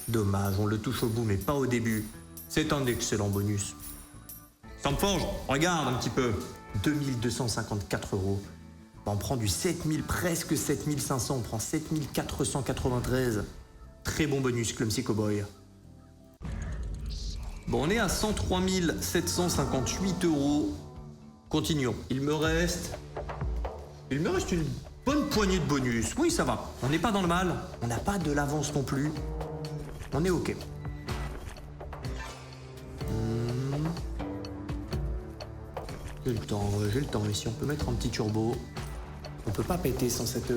Dommage, on le touche au bout, mais pas au début. C'est un excellent bonus. Stormforge, regarde un petit peu. 2254 €. On prend du 7000, presque 7500. On prend 7493. Très bon bonus, Clumsy Cowboy. Bon, on est à 103 758 €. Continuons. Il me reste une bonne poignée de bonus. Oui, ça va. On n'est pas dans le mal. On n'a pas de l'avance non plus. On est OK. J'ai le temps. Mais si on peut mettre un petit turbo, on peut pas péter sans cette...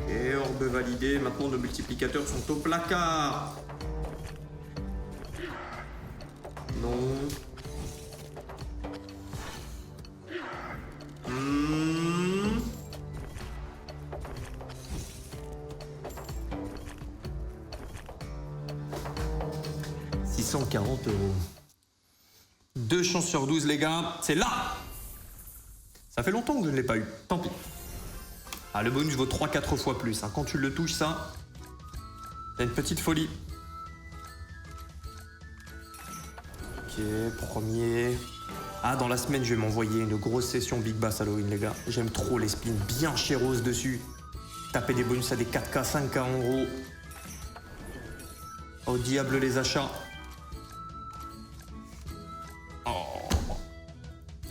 Et orbe validé. Maintenant, nos multiplicateurs sont au placard. Non. 640 €. 2 chances sur 12, les gars. C'est là. Ça fait longtemps que je ne l'ai pas eu. Tant pis. Ah, le bonus vaut 3-4 fois plus. Hein. Quand tu le touches, ça, c'est une petite folie. Ok, premier. Ah, dans la semaine, je vais m'envoyer une grosse session Big Bass Halloween, les gars. J'aime trop les spins bien chéros dessus. Taper des bonus à des 4K, 5K en euros. Au diable les achats. Oh.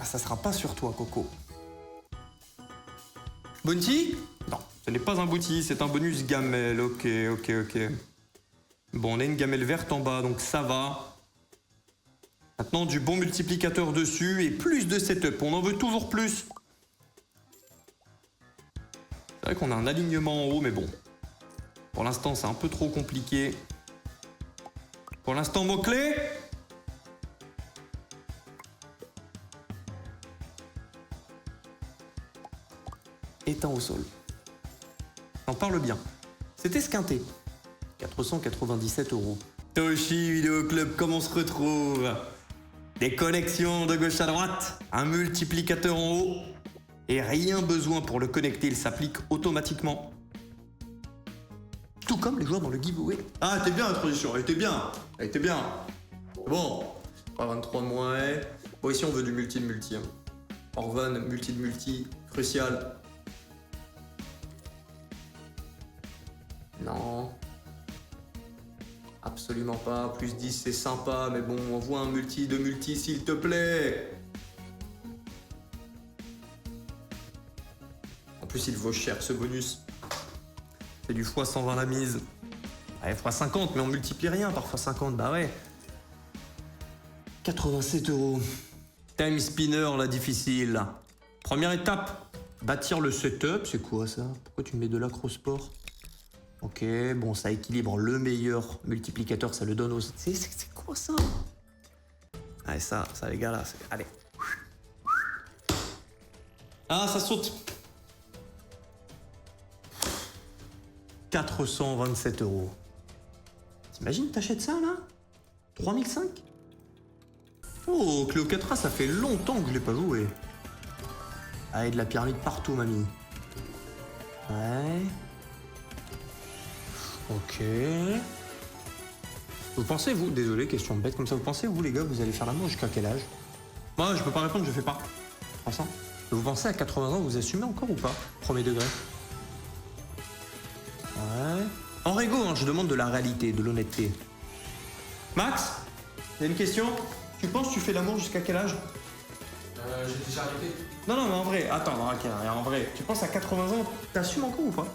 Ah, ça sera pas sur toi, Coco. Bounty? Non, ce n'est pas un bounty, c'est un bonus gamelle. Ok. Bon, on a une gamelle verte en bas, donc ça va. Maintenant, du bon multiplicateur dessus et plus de setup. On en veut toujours plus. C'est vrai qu'on a un alignement en haut, mais bon. Pour l'instant, c'est un peu trop compliqué. Pour l'instant, mot-clé. Éteint au sol. On parle bien. C'est esquinté. 497 €. Toshi Vidéo Club, comment on se retrouve? Des connexions de gauche à droite, un multiplicateur en haut, et rien besoin pour le connecter, il s'applique automatiquement. Tout comme les joueurs dans le giveaway. Ah, t'es bien la transition, elle était bien. Elle était bien. Bon, pas 23 mois. Bon, ici on veut du multi de multi. Hein. Orvan, multi de multi, crucial. Non. Absolument pas. Plus 10, c'est sympa, mais bon, envoie un multi de multi, s'il te plaît. En plus, il vaut cher, ce bonus. C'est du x120 la mise. Ouais, x50, mais on multiplie rien par x50, bah ouais. 87 €. Time spinner, la difficile. Première étape, bâtir le setup. C'est quoi ça? Pourquoi tu mets de l'acrosport? Ok, bon, ça équilibre le meilleur multiplicateur, ça le donne aux... C'est quoi ça? Allez, ça les gars, là, allez. Ah, ça saute. 427 €. T'imagines, t'achètes ça, là? 3005? Oh, Cléopatra, ça fait longtemps que je l'ai pas joué. Allez, de la pyramide partout, mamie. Ouais... Ok. Vous pensez, vous, désolé, question bête comme ça, vous pensez, vous les gars, vous allez faire l'amour jusqu'à quel âge? Moi, je peux pas répondre, je fais pas. Franchement. Vous pensez à 80 ans, vous assumez encore ou pas? Premier degré. Ouais. En régo, hein, je demande de la réalité, de l'honnêteté. Max, il y a une question. Tu penses que tu fais l'amour jusqu'à quel âge? J'ai déjà arrêté. Non, mais en vrai, attends, ok, en vrai, tu penses à 80 ans, t'assumes encore ou pas?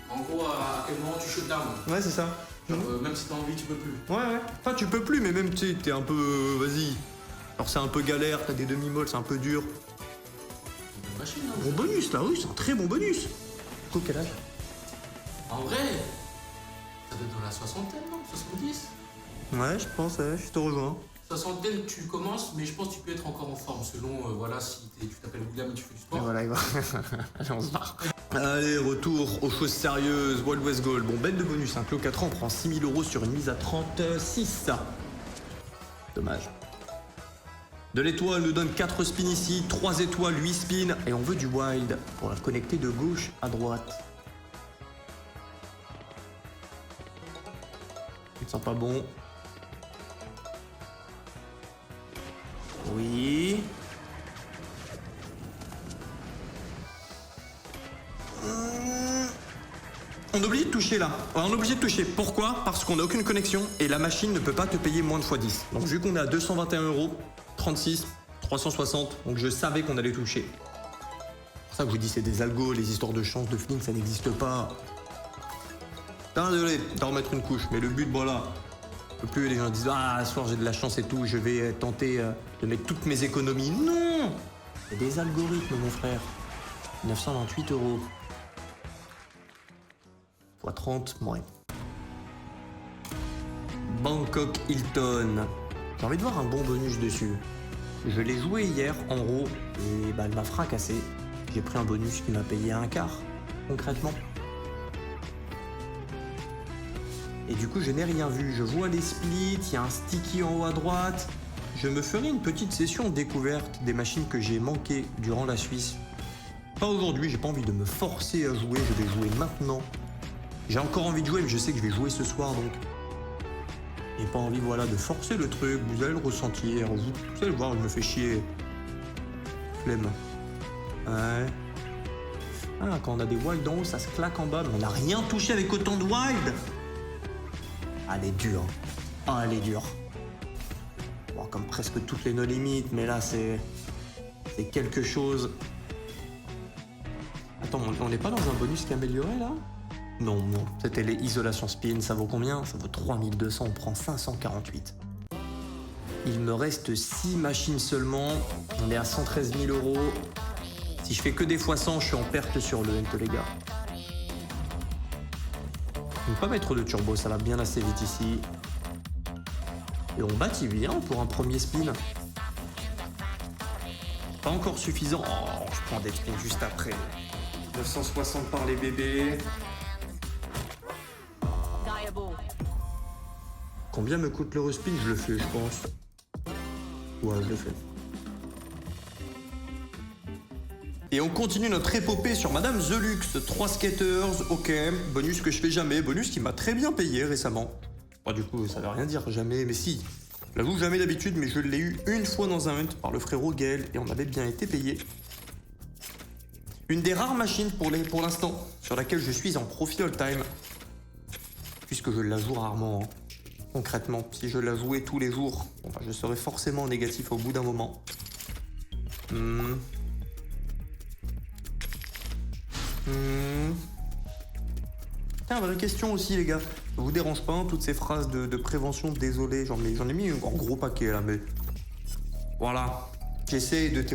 En gros, à quel moment tu shut down? Ouais, c'est ça. Même si t'as envie, tu peux plus. Ouais. Enfin, tu peux plus, mais même, tu sais, t'es un peu... vas-y. Alors, c'est un peu galère, t'as des demi-molles, c'est un peu dur. Bonne machine, hein. Bon bonus, là, oui, c'est un très bon bonus. Quoi, quel âge? En vrai, ça doit être dans la soixantaine, non? 70? Ouais, je pense, je te rejoins. Soixantaine, tu commences, mais je pense que tu peux être encore en forme, selon, voilà, si tu t'appelles William et tu fais du sport. Et voilà, allez, on se barre. Allez, retour aux choses sérieuses. Wild West Gold. Bon, belle de bonus. Un Clos 4 ans, on prend 6 000 € sur une mise à 36. Dommage. De l'étoile nous donne 4 spins ici, 3 étoiles, 8 spins. Et on veut du wild pour la connecter de gauche à droite. Ça sent pas bon. Oui. On est obligé de toucher là. Ouais, on est obligé de toucher. Pourquoi? Parce qu'on n'a aucune connexion et la machine ne peut pas te payer moins de x10. Donc vu qu'on est à 221 €, 36, 360, donc je savais qu'on allait toucher. C'est pour ça que je vous dis c'est des algos, les histoires de chance, de feeling, ça n'existe pas. Désolé d'en remettre une couche, mais le but, voilà. Je peux plus, les gens disent ah, ce soir j'ai de la chance et tout, je vais tenter de mettre toutes mes économies. Non! C'est des algorithmes, mon frère. 928 €. X 30, ouais. Bangkok Hilton. J'ai envie de voir un bon bonus dessus. Je l'ai joué hier en RAW et bah, elle m'a fracassé. J'ai pris un bonus qui m'a payé un quart, concrètement. Et du coup, je n'ai rien vu. Je vois les splits, il y a un sticky en haut à droite. Je me ferai une petite session découverte des machines que j'ai manquées durant la Suisse. Pas aujourd'hui, j'ai pas envie de me forcer à jouer, je vais jouer maintenant. J'ai encore envie de jouer, mais je sais que je vais jouer ce soir, donc... J'ai pas envie, voilà, de forcer le truc, vous allez le ressentir, vous allez le voir, je me fais chier. Flemme. Ouais. Ah, quand on a des wilds en haut, ça se claque en bas, mais on n'a rien touché avec autant de wild. Ah, elle est dure. Ah, elle est dure. Bon, comme presque toutes les no-limites, mais là, c'est quelque chose... Attends, on n'est pas dans un bonus qui est amélioré, là? Non, c'était les isolations spin, ça vaut combien? Ça vaut 3200, on prend 548. Il me reste 6 machines seulement, on est à 113 000 €. Si je fais que des x100, je suis en perte sur le hunt, les gars. On ne peut pas mettre de turbo, ça va bien assez vite ici. Et on bâtit bien pour un premier spin. Pas encore suffisant. Oh, je prends des spins juste après. 960 par les bébés. Combien me coûte le respin? Je le fais, je pense. Ouais, je le fais. Et on continue notre épopée sur Madame The Luxe. 3 skaters, ok. Bonus que je fais jamais. Bonus qui m'a très bien payé récemment. Bon, du coup, ça veut rien dire jamais, mais si. Je l'avoue jamais d'habitude, mais je l'ai eu une fois dans un hunt par le frérot Gaël et on avait bien été payé. Une des rares machines pour l'instant sur laquelle je suis en profit all time. Puisque je la joue rarement. Hein. Concrètement, si je la jouais tous les jours, bon, bah, je serais forcément négatif au bout d'un moment. Tiens, vraie question aussi, les gars. Ça vous dérange pas, hein, toutes ces phrases de prévention? Désolé, j'en ai mis un gros paquet là, mais voilà. J'essaie de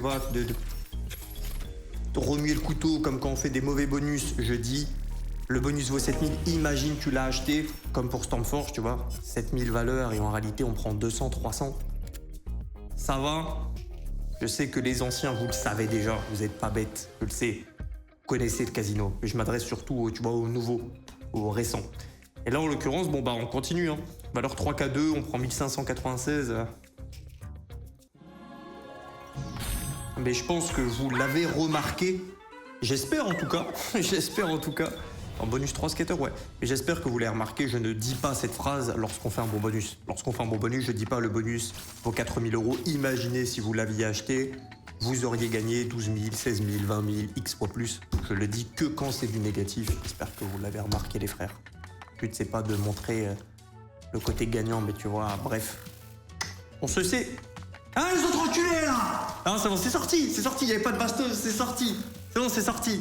remuer le couteau comme quand on fait des mauvais bonus. Je dis, le bonus vaut 7000. Imagine, tu l'as acheté comme pour Stormforge, tu vois, 7000 valeurs et en réalité on prend 200, 300. Ça va. Je sais que les anciens, vous le savez déjà, vous êtes pas bêtes, je le sais. Vous connaissez le casino, mais je m'adresse surtout, tu vois, aux nouveaux, aux récents. Et là, en l'occurrence, bon bah on continue. Hein. Valeur 3K2, on prend 1596. Mais je pense que vous l'avez remarqué. J'espère en tout cas. J'espère en tout cas. En bonus 3 skater, ouais. Mais j'espère que vous l'avez remarqué, je ne dis pas cette phrase lorsqu'on fait un bon bonus. Lorsqu'on fait un bon bonus, je dis pas le bonus vaut 4000 €. Imaginez si vous l'aviez acheté, vous auriez gagné 12 000, 16 000, 20 000, X fois plus. Je le dis que quand c'est du négatif. J'espère que vous l'avez remarqué, les frères. Le but, c'est pas de montrer le côté gagnant, mais tu vois, bref. On se sait. Ah, les autres enculés, là! Ah, c'est bon, c'est sorti, il n'y avait pas de bastos, c'est sorti. C'est bon, c'est sorti.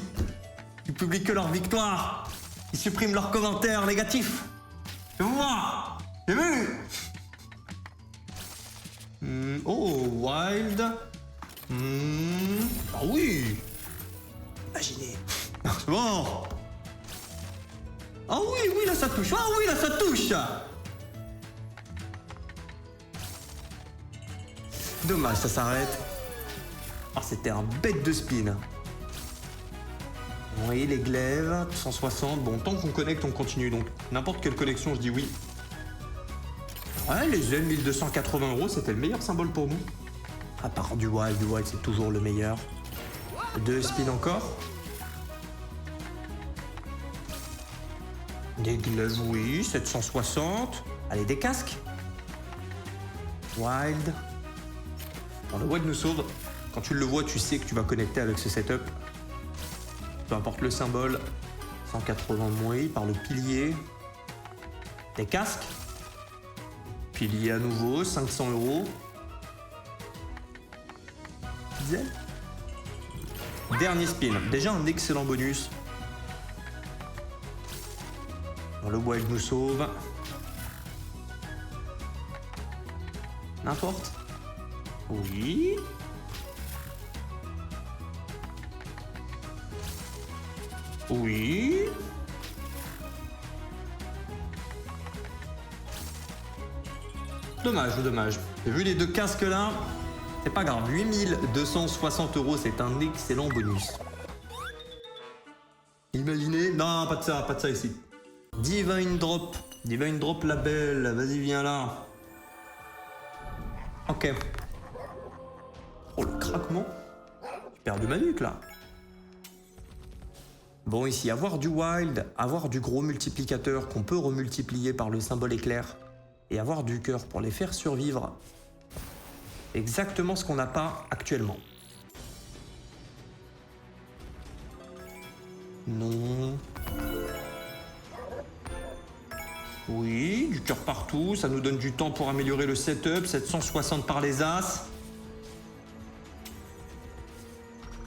Ils publient que leur victoire. Ils suppriment leurs commentaires négatifs. C'est moi. J'ai vu. Oh, wild. Ah oui. Imaginez. C'est bon. Ah oui, oui, là ça touche. Ah oui, là ça touche. Dommage, ça s'arrête. Ah, c'était un bête de spin. Vous voyez les glaives, 160. Bon, tant qu'on connecte, on continue. Donc, n'importe quelle connexion, je dis oui. Ouais, les ailes, 1280 €, c'était le meilleur symbole pour nous. À part du wild, c'est toujours le meilleur. 2 spins encore. Des glaives, oui, 760. Allez, des casques. Wild. Bon, le wild nous sauve. Quand tu le vois, tu sais que tu vas connecter avec ce setup. Peu importe le symbole. 180 moins par le pilier. Des casques. Pilier à nouveau, 500 €. Diesel. Dernier spin. Déjà un excellent bonus. Bon, le wild nous sauve. N'importe. Oui. Oui. Dommage, dommage. J'ai vu les 2 casques là. C'est pas grave. 8260 €, c'est un excellent bonus. Imaginez. Non, pas de ça ici. Divine Drop. Divine Drop label. Vas-y, viens là. Ok. Oh, le craquement. J'ai perdu ma nuque là. Bon, ici, avoir du wild, avoir du gros multiplicateur qu'on peut remultiplier par le symbole éclair et avoir du cœur pour les faire survivre. Exactement ce qu'on n'a pas actuellement. Non. Oui, du cœur partout, ça nous donne du temps pour améliorer le setup, 760 par les as.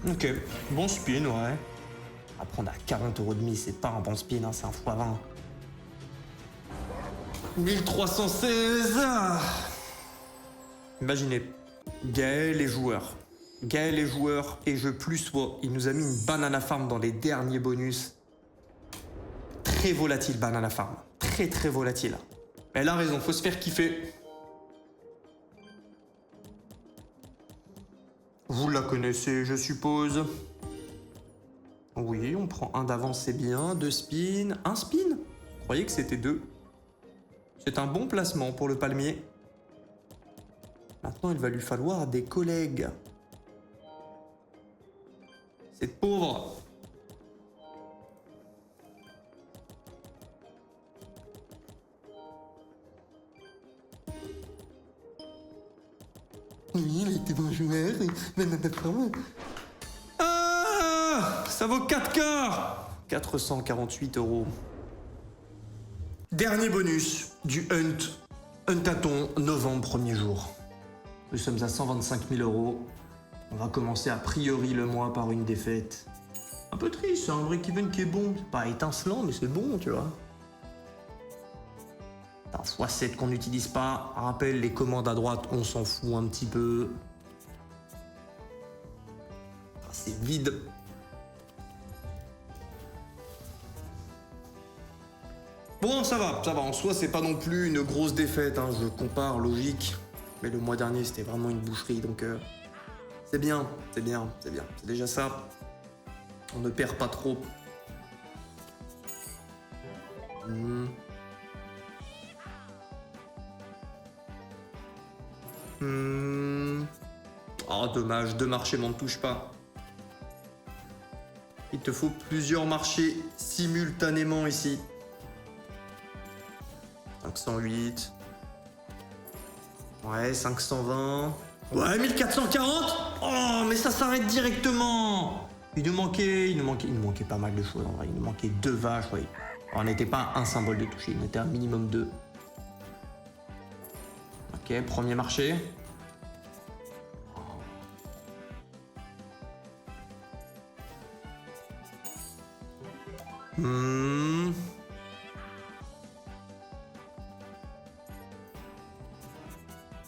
Ok, bon spin, ouais. Après, on a 40 € c'est pas un bon spin, hein, c'est un x20. 1316. Imaginez, Gaël et joueur. Gaël et joueur et je plus, il nous a mis une banana farm dans les derniers bonus. très volatile, Banana Farm. Très très volatile. Elle a raison, faut se faire kiffer. Vous la connaissez, je suppose. Oui, on prend un d'avance, c'est bien. 2 spins. Un spin? Vous croyez que c'était 2? C'est un bon placement pour le palmier. Maintenant, il va lui falloir des collègues. C'est pauvre. Oui, il était bon joueur. Ah, ça vaut 4K. 448 €. Dernier bonus du Hunt. Huntathon, novembre, premier jour. Nous sommes à 125 000 €. On va commencer a priori le mois par une défaite. Un peu triste, c'est un break-even qui est bon. C'est pas étincelant, mais c'est bon, tu vois. Un x7 qu'on n'utilise pas. Rappel, les commandes à droite, on s'en fout un petit peu. Ah, c'est vide. Bon, ça va. En soi, c'est pas non plus une grosse défaite, hein. Je compare, logique. Mais le mois dernier, c'était vraiment une boucherie, donc c'est bien. C'est déjà ça. On ne perd pas trop. Oh, dommage, 2 marchés m'en touchent pas. Il te faut plusieurs marchés simultanément ici. 508. Ouais, 520. Ouais, 1440. Oh, mais ça s'arrête directement. Il nous manquait pas mal de choses en vrai. Il nous manquait 2 vaches, oui. On n'était pas un symbole de toucher, on était un minimum 2. Ok, premier marché.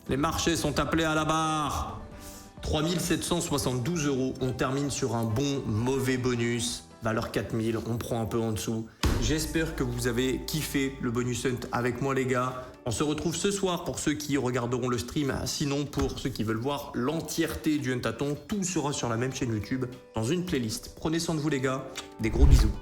Les marchés sont appelés à la barre. 3772 €. On termine sur un bon mauvais bonus. Valeur 4000, on prend un peu en dessous. J'espère que vous avez kiffé le bonus hunt avec moi les gars. On se retrouve ce soir pour ceux qui regarderont le stream. Sinon pour ceux qui veulent voir l'entièreté du Huntathon, tout sera sur la même chaîne YouTube dans une playlist. Prenez soin de vous les gars. Des gros bisous.